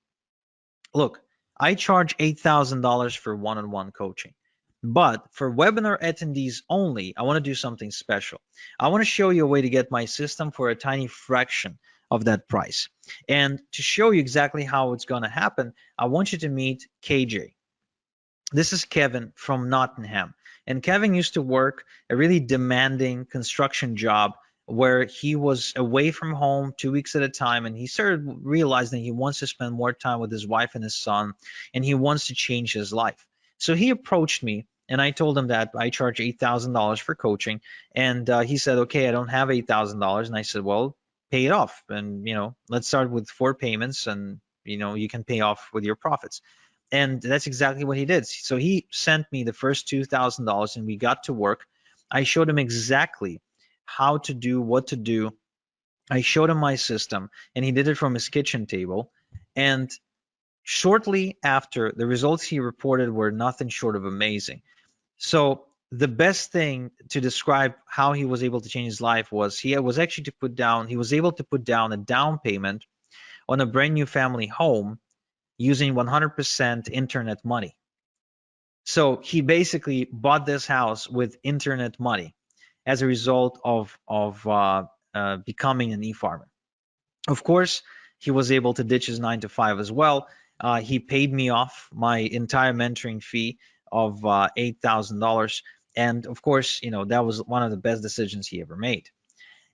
Look, I charge $8,000 for one-on-one coaching. But for webinar attendees only, I want to do something special. I want to show you a way to get my system for a tiny fraction of that price. And to show you exactly how it's going to happen, I want you to meet KJ. This is Kevin from Nottingham. And Kevin used to work a really demanding construction job where he was away from home 2 weeks at a time, and he started realizing he wants to spend more time with his wife and his son, and he wants to change his life. So he approached me, and I told him that I charge $8,000 for coaching, and he said, okay, I don't have $8,000. And I said, well, pay it off, and let's start with 4 payments, and you can pay off with your profits. And that's exactly what he did. So he sent me the first $2,000, and we got to work. I showed him exactly how to do what to do. I showed him my system, and he did it from his kitchen table. And shortly after, the results he reported were nothing short of amazing. So the best thing to describe how he was able to change his life was he was able to put down a down payment on a brand new family home using 100% internet money. So he basically bought this house with internet money as a result of becoming an e-farmer. Of course, he was able to ditch his 9 to 5 as well, He paid me off my entire mentoring fee of $8,000. And of course, that was one of the best decisions he ever made.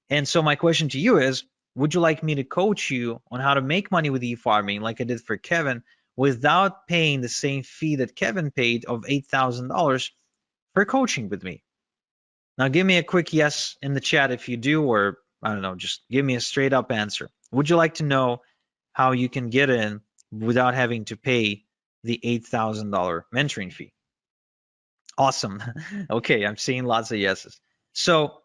And so my question to you is, would you like me to coach you on how to make money with e-farming like I did for Kevin without paying the same fee that Kevin paid of $8,000 for coaching with me? Now give me a quick yes in the chat if you do, or I don't know, just give me a straight up answer. Would you like to know how you can get in without having to pay the $8,000 mentoring fee? Awesome. Okay, I'm seeing lots of yeses. So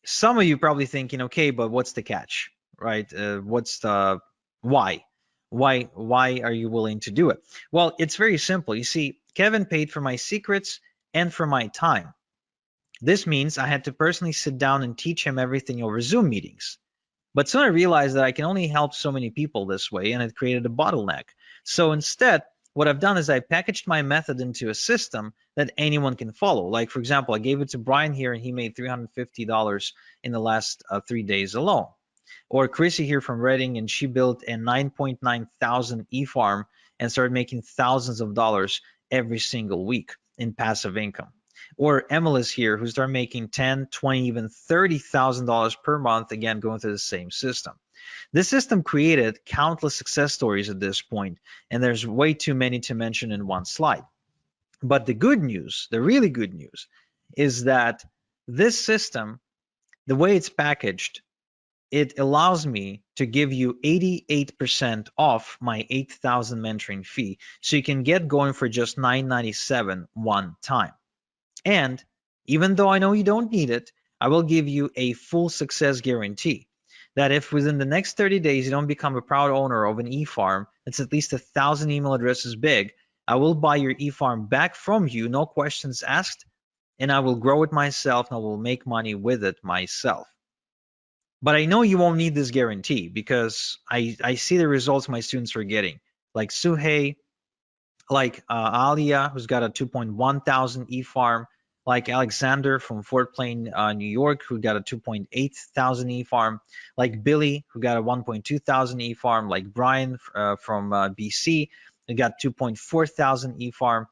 some of you probably thinking, okay, but what's the catch, right? What's the why? Why are you willing to do it? Well, it's very simple. You see, Kevin paid for my secrets and for my time. This means I had to personally sit down and teach him everything over Zoom meetings. But soon I realized that I can only help so many people this way, and it created a bottleneck. So instead, what I've done is I packaged my method into a system that anyone can follow. Like, for example, I gave it to Brian here, and he made $350 in the last 3 days alone. Or Chrissy here from Reading, and she built a 9.9 thousand e-farm and started making thousands of dollars every single week in passive income. Or Emily's here, who started making 10, 20, even $30,000 per month, again, going through the same system. This system created countless success stories at this point, and there's way too many to mention in one slide. But the good news, the really good news, is that this system, the way it's packaged, it allows me to give you 88% off my 8,000 mentoring fee, so you can get going for just $997 one time. And even though I know you don't need it, I will give you a full success guarantee that if within the next 30 days you don't become a proud owner of an e-farm that's at least 1,000 email addresses big, I will buy your e-farm back from you, no questions asked, and I will grow it myself and I will make money with it myself. But I know you won't need this guarantee because I see the results my students are getting, like Suhei, like Alia, who's got a 2.1 thousand e-farm, like Alexander from Fort Plain, New York, who got a 2.8 thousand e-farm, like Billy, who got a 1.2 thousand e-farm, like Brian from BC, who got 2.4 thousand e-farm,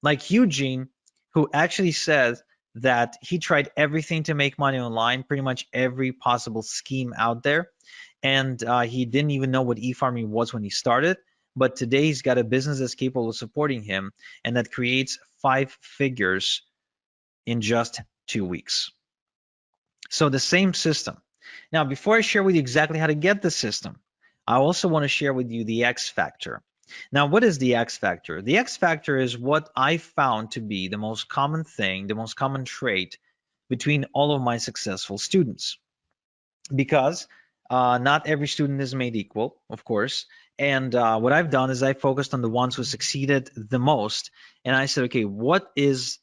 like Eugene, who actually says that he tried everything to make money online, pretty much every possible scheme out there, and he didn't even know what e-farming was when he started. But today he's got a business that's capable of supporting him and that creates 5 figures in just 2 weeks. So the same system. Now, before I share with you exactly how to get the system, I also want to share with you the X factor. Now, what is the X factor? The X factor is what I found to be the most common thing, the most common trait between all of my successful students. Because not every student is made equal, of course. And what I've done is I focused on the ones who succeeded the most. And I said, okay, what is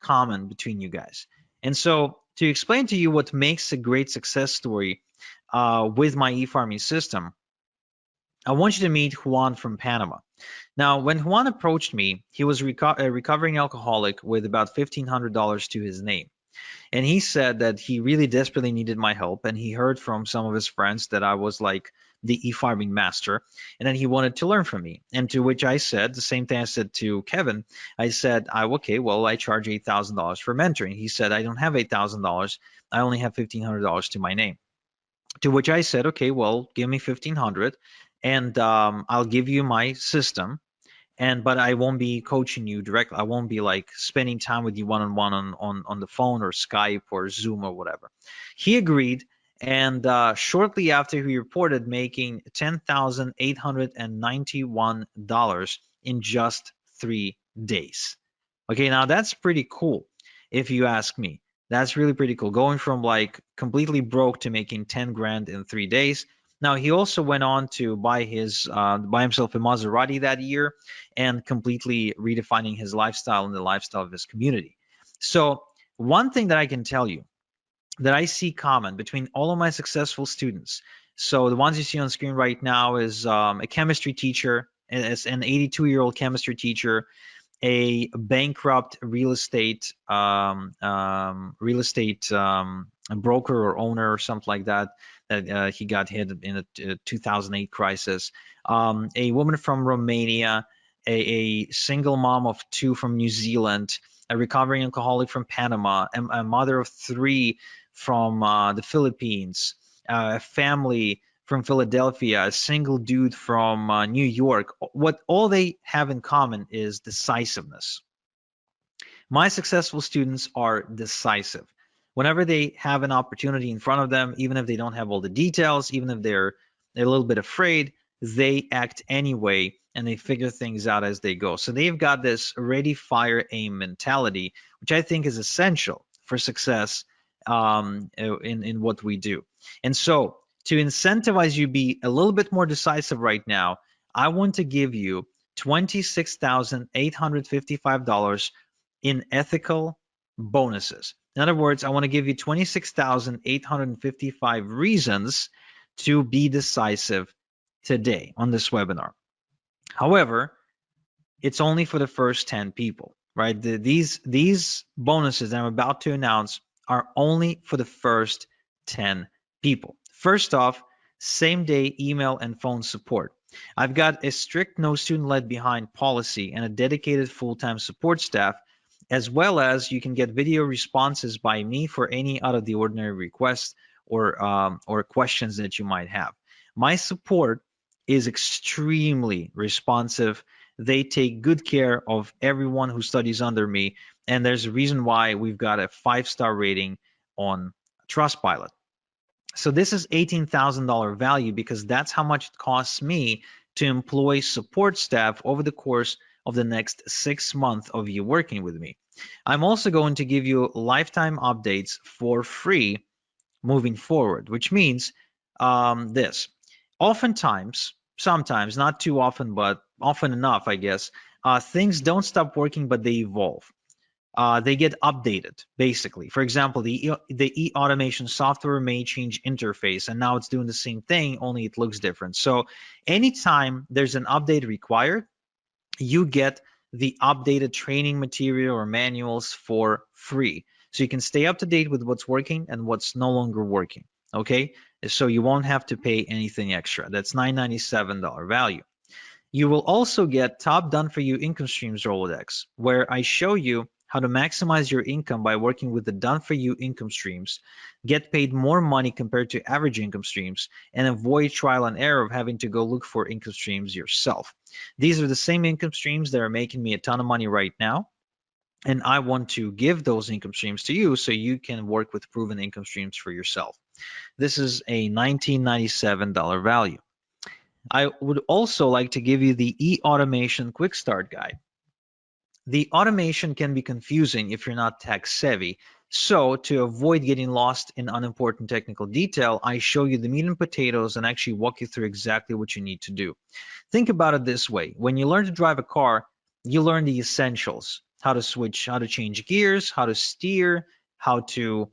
common between you guys? And so to explain to you what makes a great success story with my e-farming system, I want you to meet Juan from Panama. Now, when Juan approached me, he was a recovering alcoholic with about $1,500 to his name. And he said that he really desperately needed my help, and he heard from some of his friends that I was like the e-farming master, and then he wanted to learn from me. And to which I said the same thing I said to Kevin. I said, okay, well, I charge $8,000 for mentoring. He said, I don't have $8,000. I only have $1,500 to my name. To which I said, okay, well, give me $1,500, and I'll give you my system. But I won't be coaching you directly. I won't be like spending time with you one-on-one on the phone or Skype or Zoom or whatever. He agreed, and shortly after he reported making $10,891 in just 3 days. Okay, now that's pretty cool if you ask me. That's really pretty cool. Going from like completely broke to making 10 grand in 3 days. Now he also went on to buy himself a Maserati that year and completely redefining his lifestyle and the lifestyle of his community. So one thing that I can tell you that I see common between all of my successful students. So the ones you see on screen right now is a chemistry teacher, as an 82-year-old chemistry teacher, a bankrupt real estate a broker or owner or something like that, that he got hit in a 2008 crisis. A woman from Romania, a single mom of 2 from New Zealand, a recovering alcoholic from Panama, a mother of 3 from the Philippines, a family from Philadelphia, a single dude from New York. What all they have in common is decisiveness. My successful students are decisive. Whenever they have an opportunity in front of them, even if they don't have all the details, even if they're a little bit afraid, they act anyway and they figure things out as they go. So they've got this ready, fire, aim mentality, which I think is essential for success in what we do. And so to incentivize you be a little bit more decisive right now, I want to give you $26,855 in ethical bonuses. In other words, I want to give you 26,855 reasons to be decisive today on this webinar. However, it's only for the first 10 people, right? These bonuses that I'm about to announce are only for the first 10 people. First off, same day email and phone support. I've got a strict no student left behind policy and a dedicated full-time support staff, as well as you can get video responses by me for any out of the ordinary requests or questions that you might have. My support is extremely responsive. They take good care of everyone who studies under me, and there's a reason why we've got a 5-star rating on Trustpilot. So this is $18,000 value because that's how much it costs me to employ support staff over the course of the next 6 months of you working with me. I'm also going to give you lifetime updates for free moving forward, which means this. Oftentimes, sometimes, not too often, but often enough, I guess, things don't stop working, but they evolve. They get updated, basically. For example, the e-automation software may change interface, and now it's doing the same thing, only it looks different. So anytime there's an update required, you get the updated training material or manuals for free. So you can stay up to date with what's working and what's no longer working, okay? So you won't have to pay anything extra. That's $997 value. You will also get Top Done For You Income Streams Rolodex, where I show you how to maximize your income by working with the Done For You income streams, get paid more money compared to average income streams, and avoid trial and error of having to go look for income streams yourself. These are the same income streams that are making me a ton of money right now, and I want to give those income streams to you so you can work with proven income streams for yourself. This is a $1997 value. I would also like to give you the e-automation quick start guide. The automation can be confusing if you're not tech savvy. So to avoid getting lost in unimportant technical detail, I show you the meat and potatoes and actually walk you through exactly what you need to do. Think about it this way. When you learn to drive a car, you learn the essentials: how to switch, how to change gears, how to steer, how to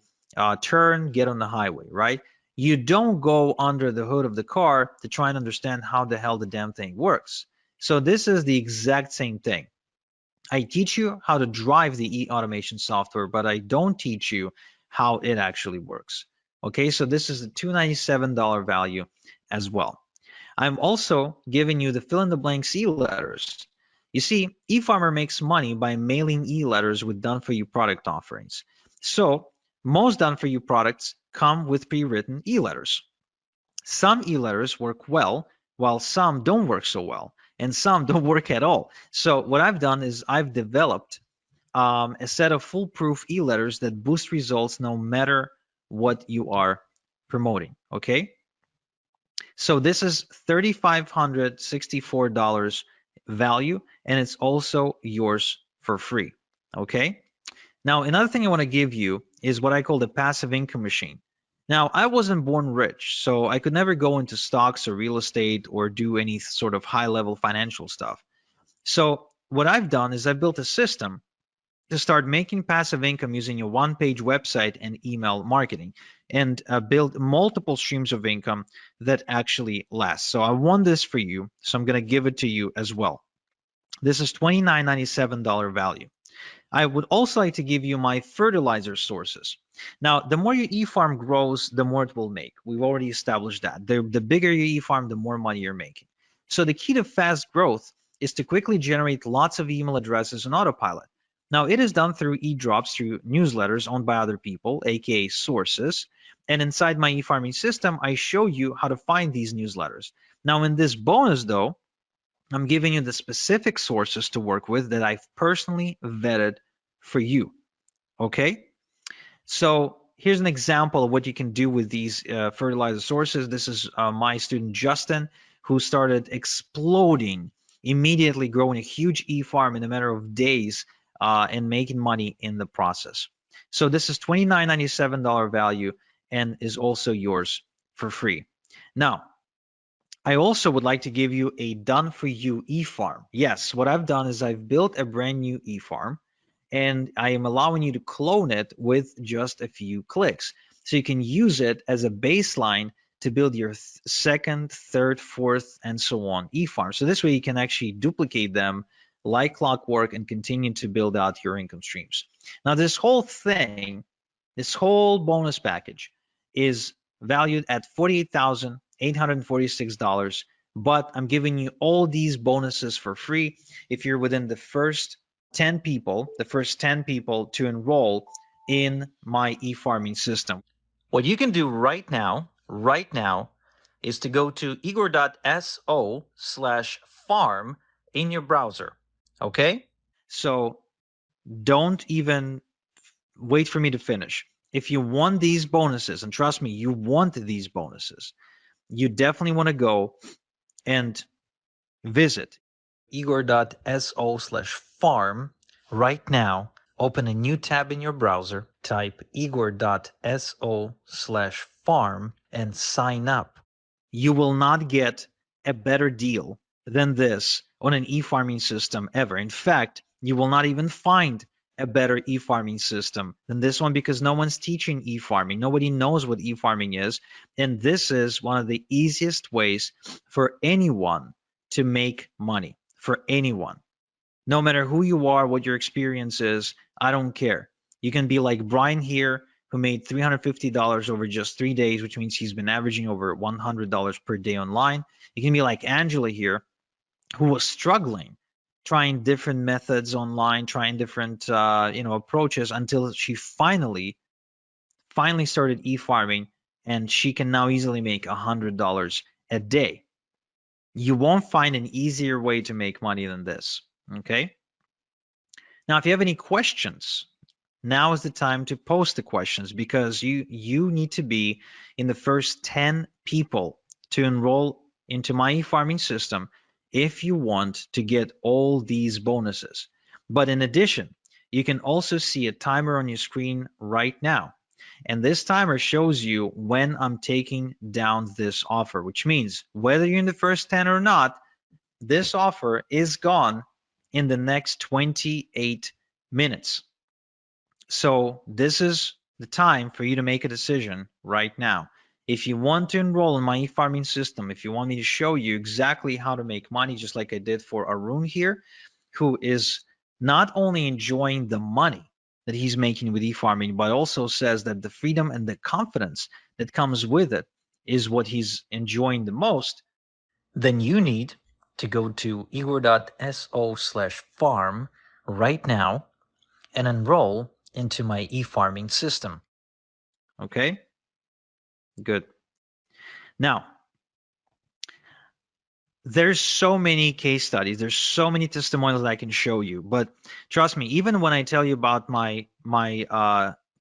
turn, get on the highway, right? You don't go under the hood of the car to try and understand how the hell the damn thing works. So this is the exact same thing. I teach you how to drive the e-automation software, but I don't teach you how it actually works. Okay, so this is the $297 value as well. I'm also giving you the fill-in-the-blanks e-letters. You see, eFarmer makes money by mailing e-letters with done-for-you product offerings. So most done-for-you products come with pre-written e-letters. Some e-letters work well, while some don't work so well, and some don't work at all. So what I've done is I've developed a set of foolproof e-letters that boost results no matter what you are promoting, okay? So this is $3,564 value, and it's also yours for free, okay? Now, another thing I want to give you is what I call the passive income machine. Now, I wasn't born rich, so I could never go into stocks or real estate or do any sort of high-level financial stuff. So what I've done is I've built a system to start making passive income using a one-page website and email marketing, and build multiple streams of income that actually last. So I want this for you, so I'm going to give it to you as well. This is $29.97 value. I would also like to give you my fertilizer sources. Now, the more your e-farm grows, the more it will make. We've already established that. The bigger your e-farm, the more money you're making. So the key to fast growth is to quickly generate lots of email addresses on autopilot. Now, it is done through e-drops, through newsletters owned by other people, aka sources. And inside my e-farming system, I show you how to find these newsletters. Now, in this bonus, though, I'm giving you the specific sources to work with that I've personally vetted for you. Okay? So here's an example of what you can do with these fertilizer sources. This is my student Justin, who started exploding, immediately growing a huge e-farm in a matter of days and making money in the process. So this is $29.97 value and is also yours for free. Now, I also would like to give you a done for you e-farm. Yes, what I've done is I've built a brand new e-farm and I am allowing you to clone it with just a few clicks. So you can use it as a baseline to build your second, third, fourth, and so on e-farm. So this way you can actually duplicate them like clockwork and continue to build out your income streams. Now this whole thing, this whole bonus package is valued at $48,846, but I'm giving you all these bonuses for free if you're within the first 10 people, to enroll in my e-farming system. What you can do right now, is to go to igor.so/farm in your browser. Okay? So don't even wait for me to finish. If you want these bonuses, and trust me, you want these bonuses, you definitely want to go and visit igor.so/farm right now. Open a new tab in your browser, type igor.so/farm, and sign up. You will not get a better deal than this on an e-farming system ever. In fact, you will not even find a better e-farming system than this one because no one's teaching e-farming. Nobody knows what e-farming is. And this is one of the easiest ways for anyone to make money, for anyone. No matter who you are, what your experience is, I don't care. You can be like Brian here, who made $350 over just 3 days, which means he's been averaging over $100 per day online. You can be like Angela here, who was struggling, trying different methods online, trying different approaches until she finally started e-farming, and she can now easily make $100 a day. You won't find an easier way to make money than this. Okay. Now, if you have any questions, now is the time to post the questions because you need to be in the first 10 people to enroll into my e-farming system if you want to get all these bonuses. But in addition, you can also see a timer on your screen right now. And this timer shows you when I'm taking down this offer, which means whether you're in the first 10 or not, this offer is gone in the next 28 minutes. So this is the time for you to make a decision right now. If you want to enroll in my e-farming system, if you want me to show you exactly how to make money, just like I did for Arun here, who is not only enjoying the money that he's making with e-farming, but also says that the freedom and the confidence that comes with it is what he's enjoying the most, then you need to go to igor.so/farm right now and enroll into my e-farming system. Okay, good. Now, there's so many case studies, there's so many testimonials that I can show you, but trust me, even when I tell you about my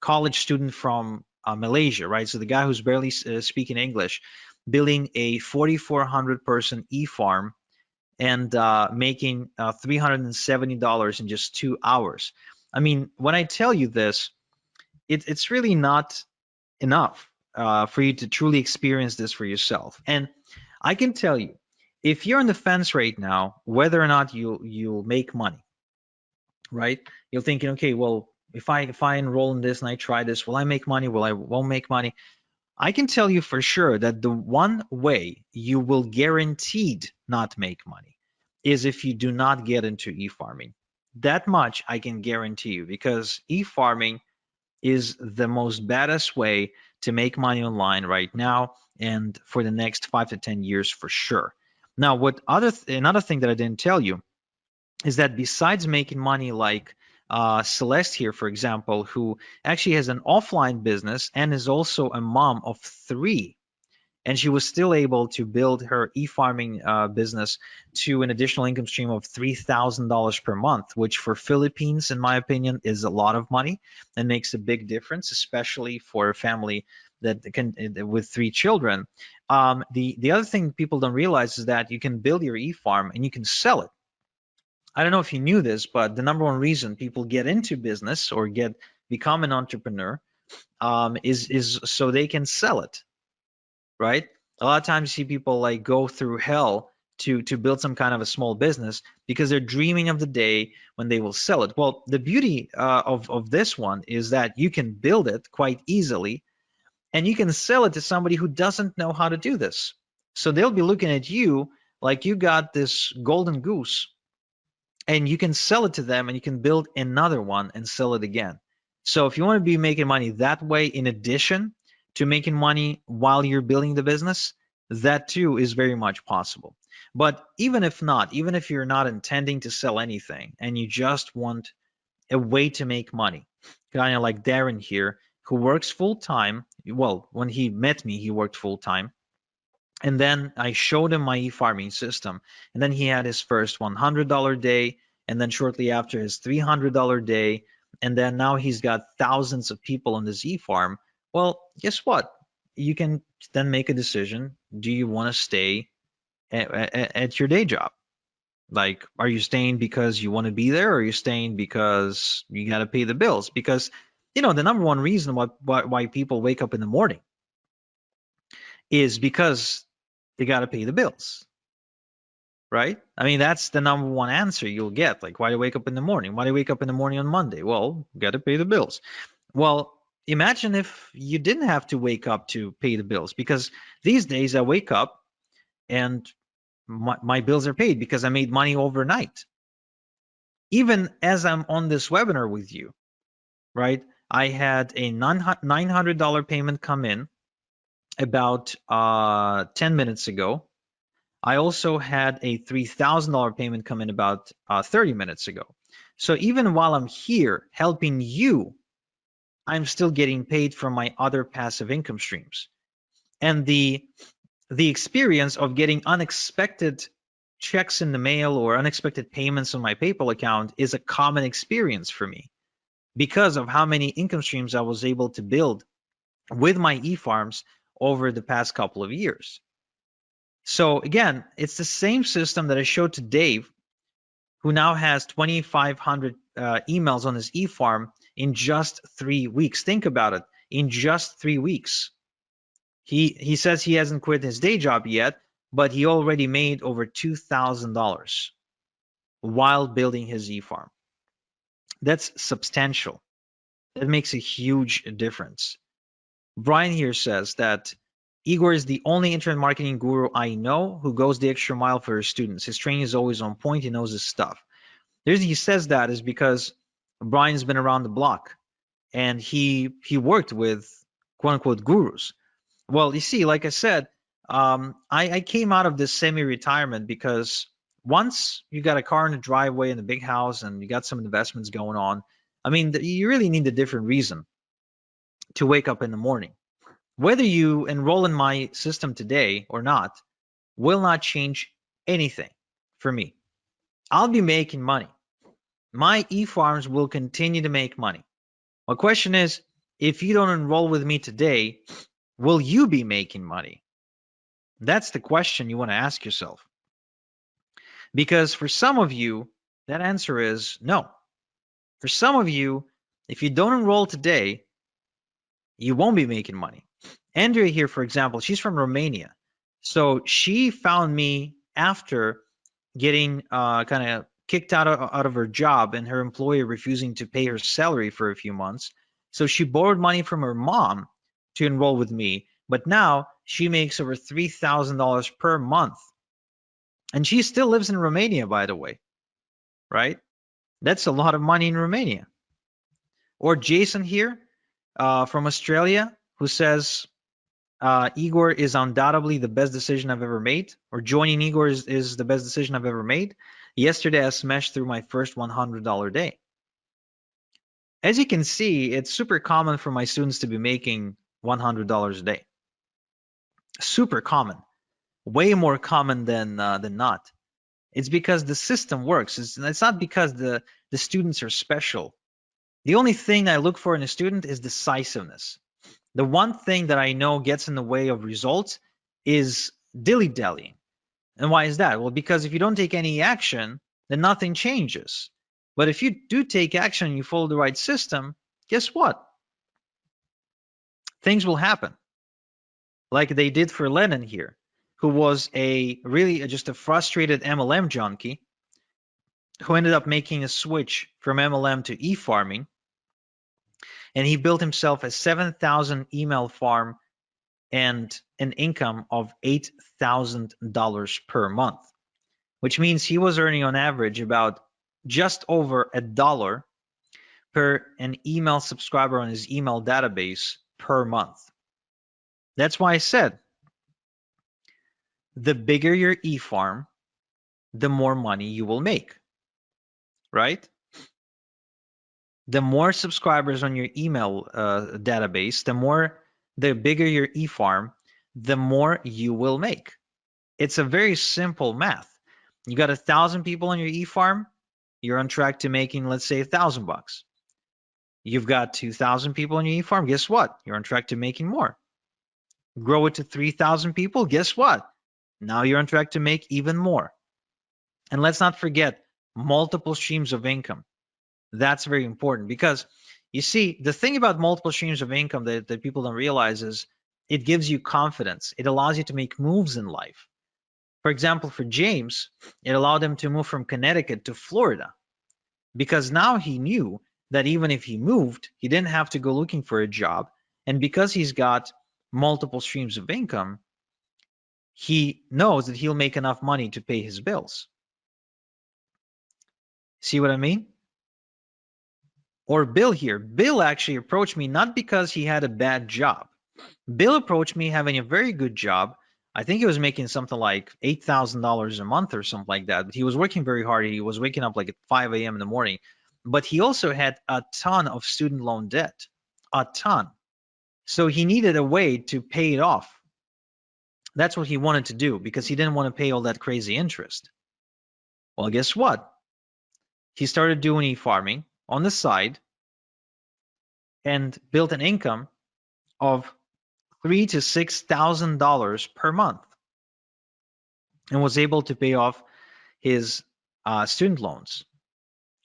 college student from Malaysia, right? So the guy who's barely speaking English, building a 4,400 person e-farm and making $370 in just 2 hours. I mean, when I tell you this, it's really not enough for you to truly experience this for yourself. And I can tell you, if you're on the fence right now, whether or not you'll make money, right? You're thinking, okay, well, if I enroll in this and I try this, will I make money? Will I won't make money? I can tell you for sure that the one way you will guaranteed not make money is if you do not get into e-farming. That much I can guarantee you, because e-farming is the most baddest way to make money online right now and for the next 5 to 10 years for sure. Now, another thing that I didn't tell you is that besides making money like Celeste here, for example, who actually has an offline business and is also a mom of 3, and she was still able to build her e-farming business to an additional income stream of $3,000 per month, which for Philippines, in my opinion, is a lot of money and makes a big difference, especially for a family that can with 3 children. The other thing people don't realize is that you can build your e-farm and you can sell it. I don't know if you knew this, but the number one reason people get into business or become an entrepreneur is so they can sell it, right? A lot of times you see people like go through hell to build some kind of a small business because they're dreaming of the day when they will sell it. Well, the beauty of this one is that you can build it quite easily, and you can sell it to somebody who doesn't know how to do this. So they'll be looking at you like you got this golden goose, and you can sell it to them, and you can build another one and sell it again. So if you want to be making money that way, in addition to making money while you're building the business, that too is very much possible. But even if not, even if you're not intending to sell anything and you just want a way to make money, kind of like Darren here, who works full time. Well, when he met me, he worked full time. And then I showed him my e-farming system. And then he had his first $100 day. And then shortly after, his $300 day. And then now he's got thousands of people on this e-farm. Well, guess what? You can then make a decision. Do you want to stay at your day job? Like, are you staying because you want to be there, or are you staying because you got to pay the bills? Because, the number one reason why people wake up in the morning is because they got to pay the bills, right? I mean, that's the number one answer you'll get. Like, why do you wake up in the morning? Why do you wake up in the morning on Monday? Well, got to pay the bills. Well, imagine if you didn't have to wake up to pay the bills, because these days I wake up and my bills are paid because I made money overnight. Even as I'm on this webinar with you, right? I had a $900 payment come in about 10 minutes ago. I also had a $3,000 payment come in about 30 minutes ago. So even while I'm here helping you, I'm still getting paid from my other passive income streams. And the experience of getting unexpected checks in the mail or unexpected payments on my PayPal account is a common experience for me because of how many income streams I was able to build with my e-farms over the past couple of years. So again, it's the same system that I showed to Dave, who now has 2,500 emails on his e-farm in just 3 weeks. Think about it, in just 3 weeks. He says he hasn't quit his day job yet, but he already made over $2,000 while building his e-farm. That's substantial. That makes a huge difference. Brian here says that Igor is the only internet marketing guru I know who goes the extra mile for his students. His training is always on point. He knows his stuff. The reason he says that is because Brian's been around the block and he worked with quote unquote gurus. Well, you see, like I said, I came out of this semi-retirement because once you got a car in the driveway and a big house and you got some investments going on, I mean, you really need a different reason to wake up in the morning. Whether you enroll in my system today or not will not change anything for me. I'll be making money. My e-farms will continue to make money. My question is, if you don't enroll with me today, will you be making money? That's the question you want to ask yourself. Because for some of you, that answer is no. For some of you, if you don't enroll today, you won't be making money. Andrea here, for example, she's from Romania. So she found me after getting kind of kicked out of her job and her employer refusing to pay her salary for a few months. So she borrowed money from her mom to enroll with me. But now she makes over $3,000 per month. And she still lives in Romania, by the way, right? That's a lot of money in Romania. Or Jason here from Australia, who says Igor is undoubtedly the best decision I've ever made, or joining Igor is the best decision I've ever made. Yesterday, I smashed through my first $100 day. As you can see, it's super common for my students to be making $100 a day. Super common, way more common than not. It's because the system works. It's not because the students are special. The only thing I look for in a student is decisiveness. The one thing that I know gets in the way of results is dilly-dallying. And why is that? Well, because if you don't take any action, then nothing changes. But if you do take action and you follow the right system, guess what? Things will happen. Like they did for Lennon here, who was just a frustrated MLM junkie who ended up making a switch from MLM to e-farming. And he built himself a 7,000 email farm and an income of $8,000 per month, which means he was earning on average about just over $1 per an email subscriber on his email database per month. That's why I said, the bigger your e-farm, the more money you will make, right? The more subscribers on your email database, the bigger your e-farm, the more you will make. It's a very simple math. You got 1,000 people on your e-farm, you're on track to making, let's say, $1,000. You've got 2,000 people on your e-farm, guess what? You're on track to making more. Grow it to 3,000 people, guess what? Now you're on track to make even more. And let's not forget multiple streams of income. That's very important because you see, the thing about multiple streams of income that people don't realize is it gives you confidence. It allows you to make moves in life. For example, for James, it allowed him to move from Connecticut to Florida because now he knew that even if he moved, he didn't have to go looking for a job. And because he's got multiple streams of income, he knows that he'll make enough money to pay his bills. See what I mean? Or Bill here. Bill actually approached me not because he had a bad job. Bill approached me having a very good job. I think he was making something like $8,000 a month or something like that. But he was working very hard. He was waking up like at 5 a.m. in the morning. But he also had a ton of student loan debt, a ton. So he needed a way to pay it off. That's what he wanted to do because he didn't want to pay all that crazy interest. Well, guess what? He started doing e-farming on the side and built an income of $3,000 to $6,000 per month and was able to pay off his student loans.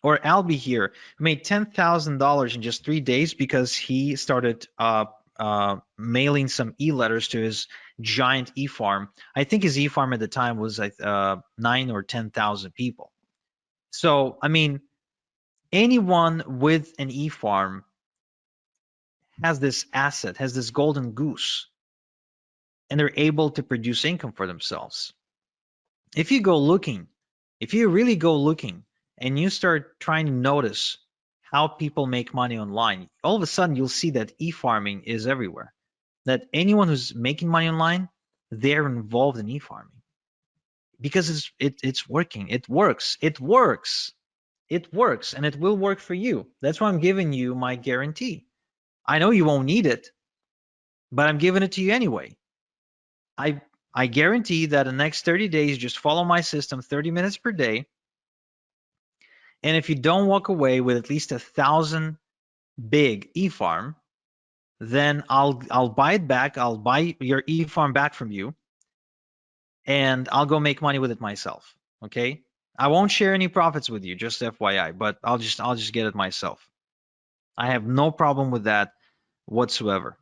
Or Albie here made $10,000 in just 3 days because he started mailing some e-letters to his giant e-farm. I think his e-farm at the time was 9 or 10,000 people. So, I mean, anyone with an e-farm has this asset, has this golden goose, and they're able to produce income for themselves. If you really go looking and you start trying to notice how people make money online, all of a sudden you'll see that e-farming is everywhere. That anyone who's making money online, they're involved in e-farming because it's working. It works, and it will work for you. That's why I'm giving you my guarantee. I know you won't need it, but I'm giving it to you anyway. I guarantee that in the next 30 days, just follow my system 30 minutes per day. And if you don't walk away with at least 1,000 big e-farm, then I'll buy it back. I'll buy your e-farm back from you, and I'll go make money with it myself. Okay? I won't share any profits with you, just FYI, but I'll just get it myself. I have no problem with that whatsoever.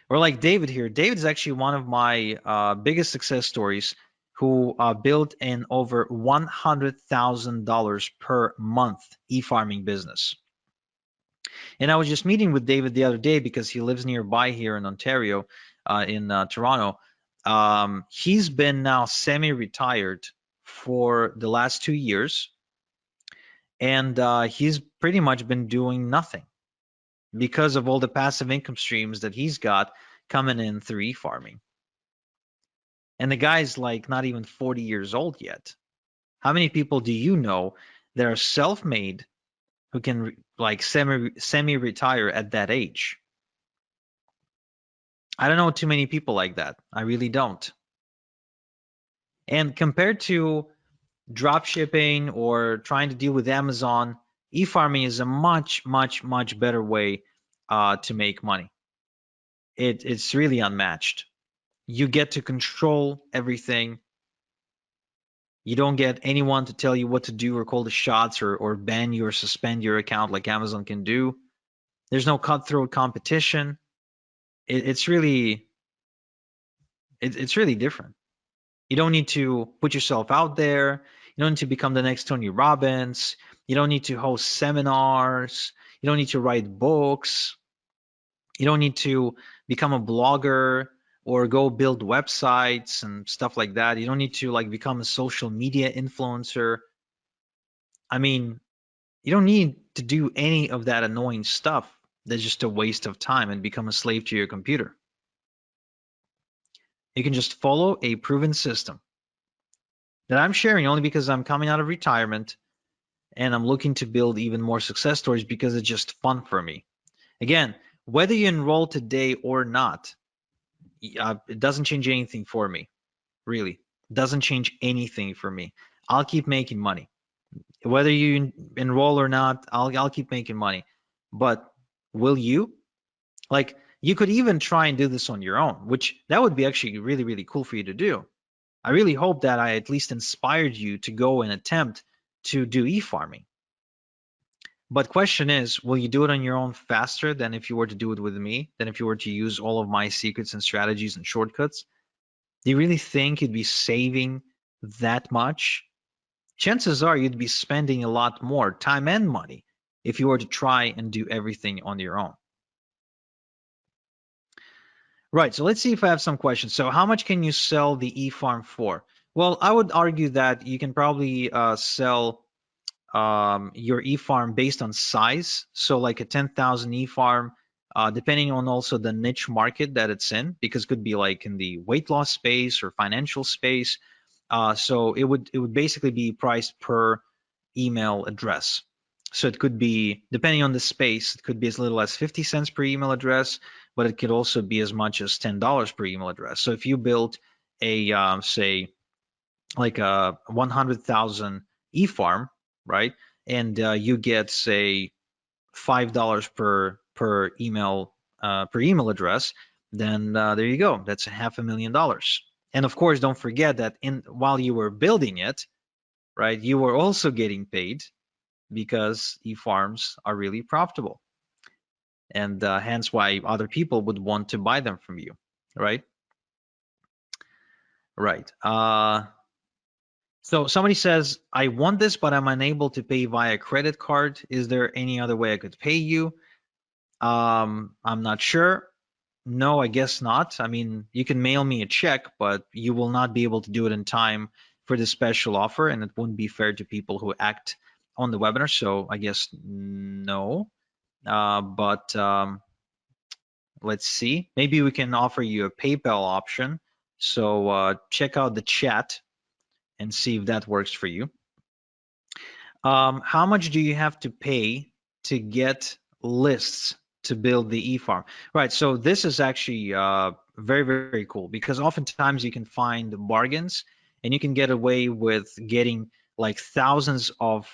Or like David here. David is actually one of my biggest success stories who built an over $100,000 per month e-farming business. And I was just meeting with David the other day because he lives nearby here in Ontario, in Toronto. He's been now semi-retired for the last 2 years. and he's pretty much been doing nothing because of all the passive income streams that he's got coming in through e-farming. And the guy's like not even 40 years old yet. How many people do you know that are self-made who can like semi-retire at that age? I don't know too many people like that. I really don't. And compared to drop shipping or trying to deal with Amazon, e-farming is a much, much, much better way to make money. It's really unmatched. You get to control everything. You don't get anyone to tell you what to do or call the shots or ban you or suspend your account like Amazon can do. There's no cutthroat competition. It's really it's really different. You don't need to put yourself out there. You don't need to become the next Tony Robbins. You don't need to host seminars. You don't need to write books. You don't need to become a blogger or go build websites and stuff like that. You don't need to like become a social media influencer. I mean, you don't need to do any of that annoying stuff that's just a waste of time and become a slave to your computer. You can just follow a proven system that I'm sharing only because I'm coming out of retirement and I'm looking to build even more success stories because it's just fun for me. Again, whether you enroll today or not, it doesn't change anything for me, really. It doesn't change anything for me. I'll keep making money. Whether you enroll or not, I'll keep making money. But will you? Like, you could even try and do this on your own, which that would be actually really, really cool for you to do. I really hope that I at least inspired you to go and attempt to do e-farming. But question is, will you do it on your own faster than if you were to do it with me, than if you were to use all of my secrets and strategies and shortcuts? Do you really think you'd be saving that much? Chances are you'd be spending a lot more time and money if you were to try and do everything on your own. Right, so let's see if I have some questions. So how much can you sell the e-farm for? Well, I would argue that you can probably sell your e-farm based on size. So like a 10,000 e-farm, depending on also the niche market that it's in, because it could be like in the weight loss space or financial space. So it would basically be priced per email address. So it could be, depending on the space, it could be as little as 50 cents per email address, but it could also be as much as $10 per email address. So if you build a, say, like a 100,000 e-farm, right? And you get, say, $5 per email address, then there you go. That's $500,000. And of course, don't forget that while you were building it, right, you were also getting paid because e-farms are really profitable, and hence why other people would want to buy them from you, right? Right. So somebody says, I want this, but I'm unable to pay via credit card. Is there any other way I could pay you? I'm not sure. No, I guess not. I mean, you can mail me a check, but you will not be able to do it in time for the special offer, and it wouldn't be fair to people who act on the webinar. So I guess no. But let's see. Maybe we can offer you a PayPal option. So check out the chat and see if that works for you. How much do you have to pay to get lists to build the e-farm? Right, so this is actually very, very cool because oftentimes you can find bargains and you can get away with getting like thousands of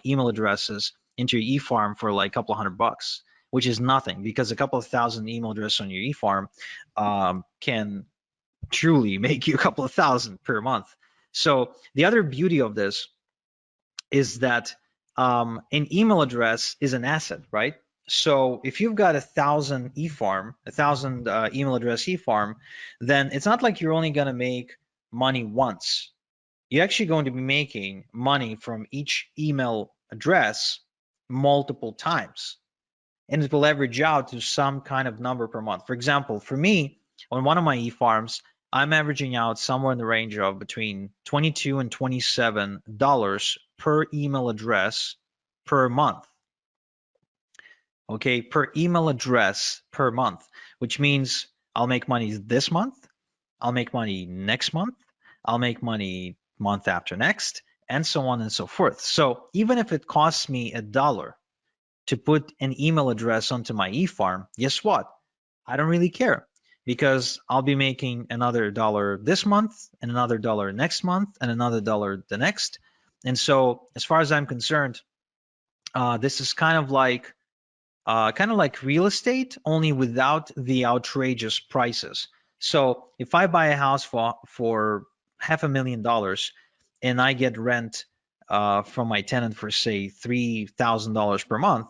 email addresses into your e-farm for like a couple of $100, which is nothing because a couple of thousand email addresses on your e-farm can truly make you a couple of thousand per month. So the other beauty of this is that an email address is an asset, right? So if you've got 1,000 e-farm, 1,000 email address e-farm, then it's not like you're only going to make money once. You're actually going to be making money from each email address multiple times, and it will average out to some kind of number per month. For example, for me, on one of my e-farms, I'm averaging out somewhere in the range of between $22 and $27 per email address per month. Okay, per email address per month, which means I'll make money this month, I'll make money next month, I'll make money month after next, and so on and so forth. So even if it costs me $1 to put an email address onto my e-farm, guess what? I don't really care, because I'll be making another dollar this month and another dollar next month and another dollar the next. And so as far as I'm concerned, this is kind of like real estate, only without the outrageous prices. So if I buy a house for $500,000 and I get rent from my tenant for say $3,000 per month,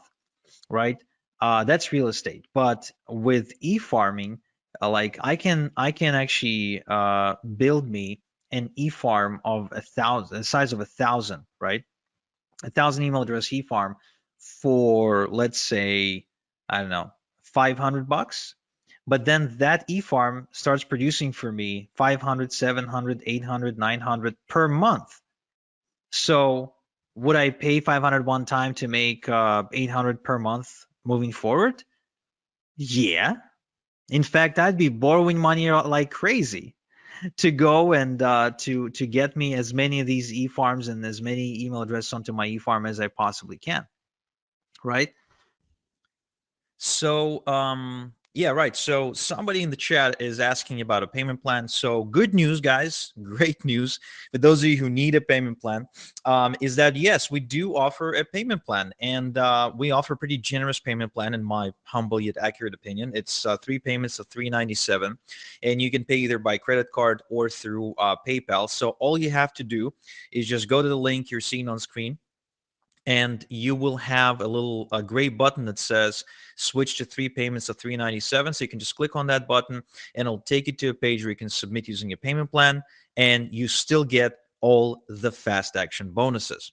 right? That's real estate. But with e-farming, like I can actually build me an e-farm of 1,000, the size of 1,000, right? 1,000 email address e-farm for, let's say, I don't know, $500. But then that e-farm starts producing for me 500, 700, 800, 900 per month. So would I pay 500 one time to make 800 per month moving forward? Yeah. In fact, I'd be borrowing money like crazy to go and to get me as many of these e-farms and as many email addresses onto my e-farm as I possibly can, right? So, yeah, right. So somebody in the chat is asking about a payment plan. So good news, guys. Great news for those of you who need a payment plan, is that yes, we do offer a payment plan, and we offer a pretty generous payment plan, in my humble yet accurate opinion. It's 3 payments of $397, and you can pay either by credit card or through PayPal. So all you have to do is just go to the link you're seeing on screen, and you will have a gray button that says switch to 3 payments of $397. So you can just click on that button and it'll take you to a page where you can submit using a payment plan, and you still get all the fast action bonuses.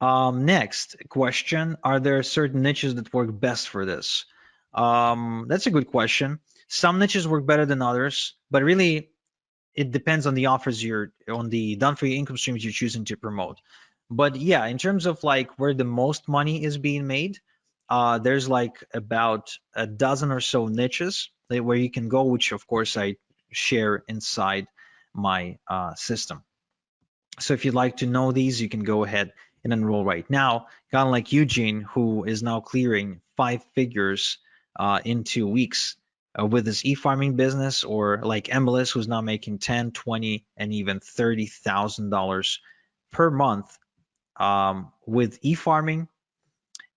Next question: are there certain niches that work best for this? That's a good question. Some niches work better than others, but really it depends on the offers on the done for you income streams you're choosing to promote. But yeah, in terms of like where the most money is being made, there's like about a dozen or so niches where you can go, which of course I share inside my system. So if you'd like to know these, you can go ahead and enroll right now. Kind of like Eugene, who is now clearing 5 figures in 2 weeks with his e-farming business, or like MLS, who's now making 10, 20, and even $30,000 per month with e-farming.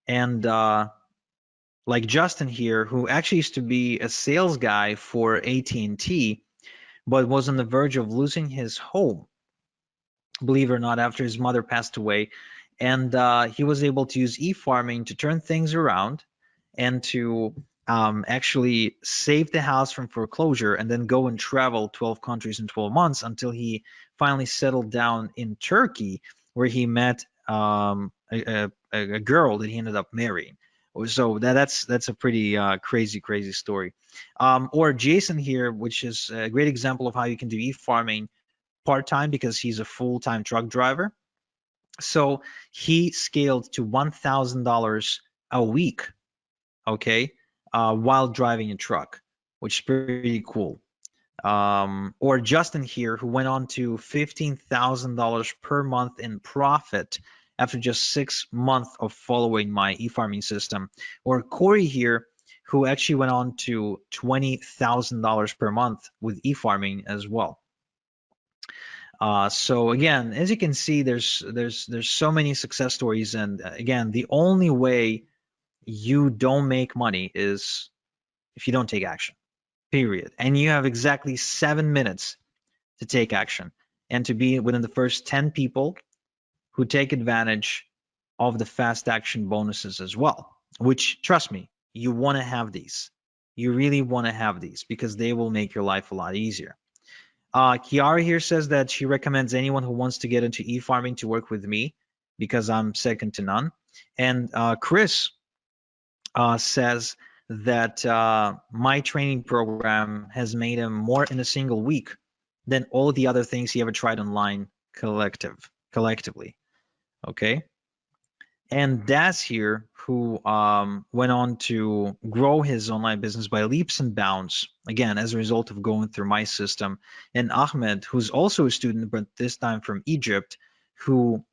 And like Justin here, who actually used to be a sales guy for AT&T, but was on the verge of losing his home, believe it or not, after his mother passed away. And he was able to use e-farming to turn things around and to actually save the house from foreclosure, and then go and travel 12 countries in 12 months until he finally settled down in Turkey, where he met a girl that he ended up marrying. So that's a pretty crazy story. Or Jason here, which is a great example of how you can do e-farming part-time, because he's a full-time truck driver. So he scaled to $1,000 a week, okay, while driving a truck, which is pretty cool. Or Justin here, who went on to $15,000 per month in profit after just 6 months of following my e-farming system. Or Corey here, who actually went on to $20,000 per month with e-farming as well. So again, as you can see, there's so many success stories, and again, the only way you don't make money is if you don't take action, period. And you have exactly 7 minutes to take action and to be within the first 10 people who take advantage of the fast action bonuses as well, which, trust me, you want to have these. You really want to have these, because they will make your life a lot easier. Kiara here says that she recommends anyone who wants to get into e-farming to work with me, because I'm second to none. And Chris says that my training program has made him more in a single week than all the other things he ever tried online collectively. Okay. And Das here, who went on to grow his online business by leaps and bounds, again, as a result of going through my system. And Ahmed, who's also a student, but this time from Egypt, who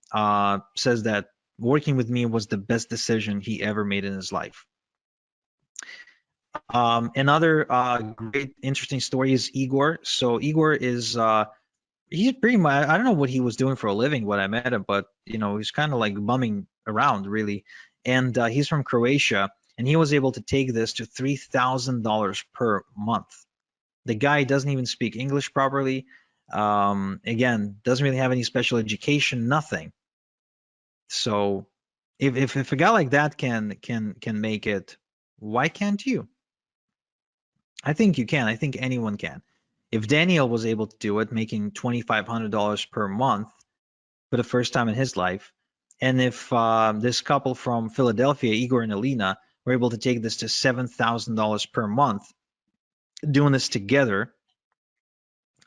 says that working with me was the best decision he ever made in his life. Another great, interesting story is Igor. So Igor is he's pretty much, I don't know what he was doing for a living when I met him, but he's kind of like bumming around really. And he's from Croatia, and he was able to take this to $3,000 per month. The guy doesn't even speak English properly. Again, doesn't really have any special education, nothing. So if a guy like that can make it, why can't you? I think you can. I think anyone can. If Daniel was able to do it, making $2,500 per month for the first time in his life, and if this couple from Philadelphia, Igor and Alina, were able to take this to $7,000 per month, doing this together,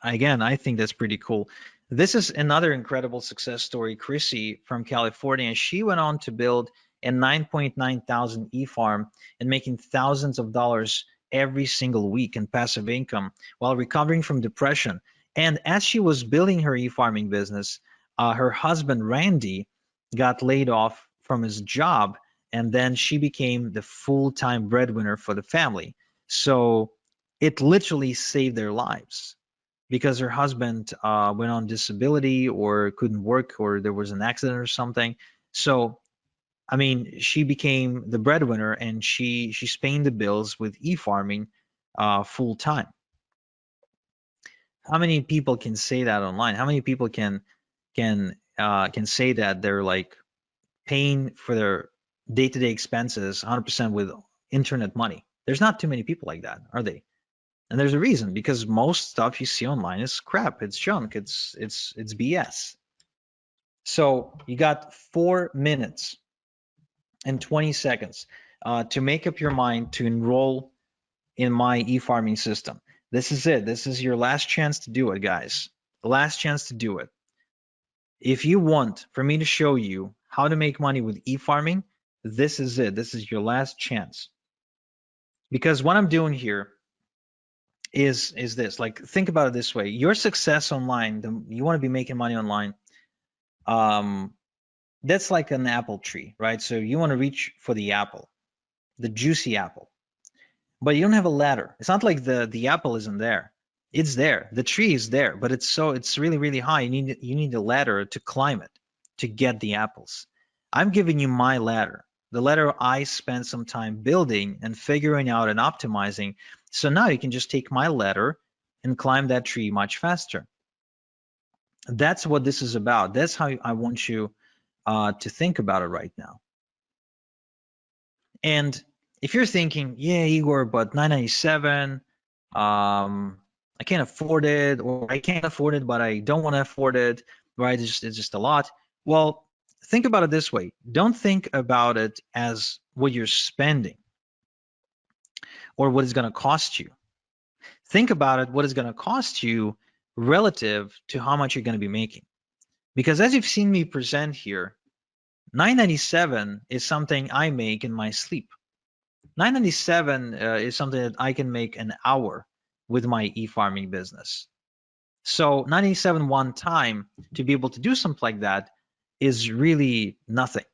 again, I think that's pretty cool. This is another incredible success story, Chrissy from California. She went on to build a 9.9 thousand e-farm and making thousands of dollars every single week in passive income while recovering from depression. And as she was building her e-farming business, her husband, Randy, got laid off from his job, and then she became the full-time breadwinner for the family. So it literally saved their lives because her husband went on disability or couldn't work or there was an accident or something. So, I mean, she became the breadwinner and she's paying the bills with e-farming full time. How many people can say that online? How many people can say that they're like paying for their day-to-day expenses 100% with internet money? There's not too many people like that, are they? And there's a reason, because most stuff you see online is crap. It's junk. It's BS. So you got 4 minutes and 20 seconds to make up your mind to enroll in my e-farming system. This is it. This is your last chance to do it, guys. The last chance to do it. If you want for me to show you how to make money with e-farming, this is it. This is your last chance. Because what I'm doing here is this, like, think about it this way: your success online, you want to be making money online, um that's like an apple tree, right? So you want to reach for the apple, the juicy apple, but you don't have a ladder. It's not like the apple isn't there. It's there, the tree is there, but it's really really high. You need a ladder to climb it to get the apples. I'm giving you my ladder, the ladder I spent some time building and figuring out and optimizing. So now you can just take my ladder and climb that tree much faster. That's what this is about. That's how I want you to think about it right now. And if you're thinking, yeah, Igor, but 997, I can't afford it, or I can't afford it, but I don't want to afford it, right? It's just a lot. Well, think about it this way. Don't think about it as what you're spending or what it's going to cost you. Think about it, what it's going to cost you relative to how much you're going to be making. Because as you've seen me present here, 997 is something I make in my sleep. 997 is something that I can make an hour with my e-farming business. So 997 one time to be able to do something like that is really nothing.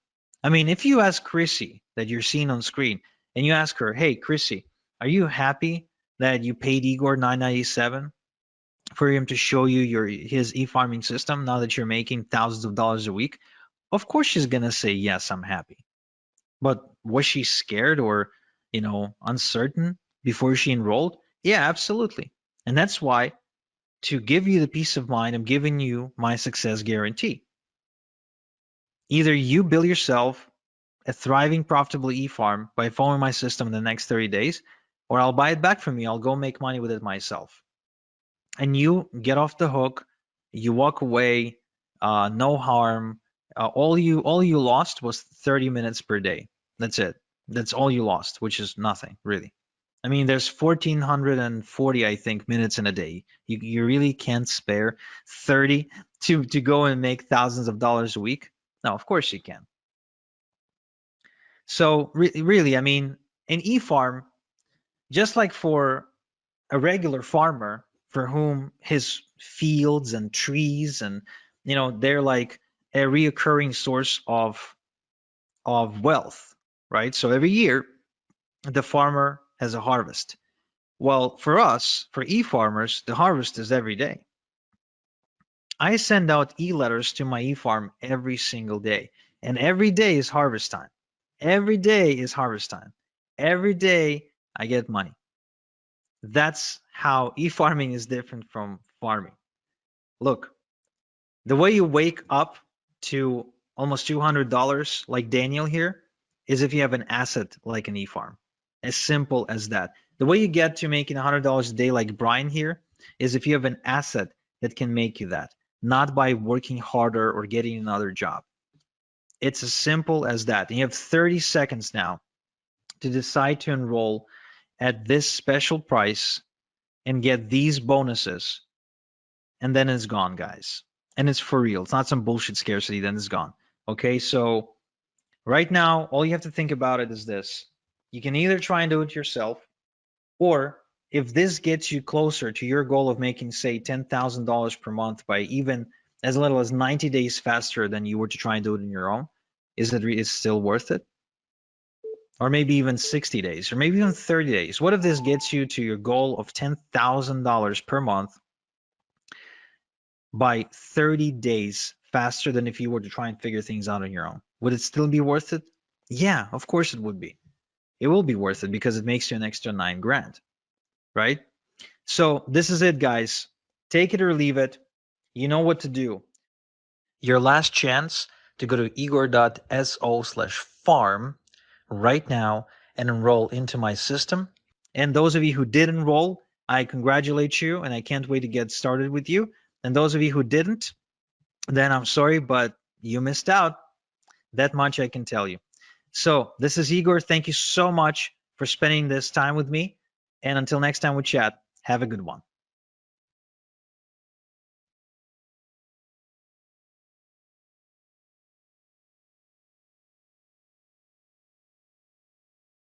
I mean, if you ask Chrissy that you're seeing on screen and you ask her, hey, Chrissy, are you happy that you paid Igor 997 for him to show you his e-farming system now that you're making thousands of dollars a week? Of course she's going to say, yes, I'm happy. But was she scared or, uncertain before she enrolled? Yeah, absolutely. And that's why, to give you the peace of mind, I'm giving you my success guarantee. Either you build yourself a thriving, profitable e-farm by following my system in the next 30 days, or I'll buy it back from you. I'll go make money with it myself. And you get off the hook, you walk away, no harm. All you lost was 30 minutes per day. That's it. That's all you lost, which is nothing really. I mean, there's 1,440, I think, minutes in a day. You really can't spare 30 to go and make thousands of dollars a week. No, of course you can. So really, I mean, an e-farm, just like for a regular farmer for whom his fields and trees and they're like a reoccurring source of wealth, right? So every year the farmer has a harvest. Well, for us, for e-farmers, the harvest is every day. I send out e-letters to my e-farm every single day, and every day is harvest time. Every day is harvest time. Every day I get money. That's how e-farming is different from farming. Look, the way you wake up to almost $200 like Daniel here is if you have an asset like an e-farm. As simple as that. The way you get to making $100 a day like Brian here is if you have an asset that can make you that, not by working harder or getting another job. It's as simple as that. And you have 30 seconds now to decide to enroll at this special price and get these bonuses, and then it's gone, guys. And it's for real. It's not some bullshit scarcity, then it's gone. Okay, so right now, all you have to think about it is this. You can either try and do it yourself, or if this gets you closer to your goal of making, say, $10,000 per month by even as little as 90 days faster than you were to try and do it on your own, is still worth it? Or maybe even 60 days, or maybe even 30 days. What if this gets you to your goal of $10,000 per month by 30 days faster than if you were to try and figure things out on your own? Would it still be worth it? Yeah, of course it would be. It will be worth it because it makes you an extra 9 grand, right? So this is it, guys. Take it or leave it. You know what to do. Your last chance to go to igor.so/farm right now and enroll into my system. And those of you who did enroll, I congratulate you and I can't wait to get started with you. And those of you who didn't, then I'm sorry, but you missed out. That much I can tell you. So this is Igor. Thank you so much for spending this time with me. And until next time we chat, have a good one.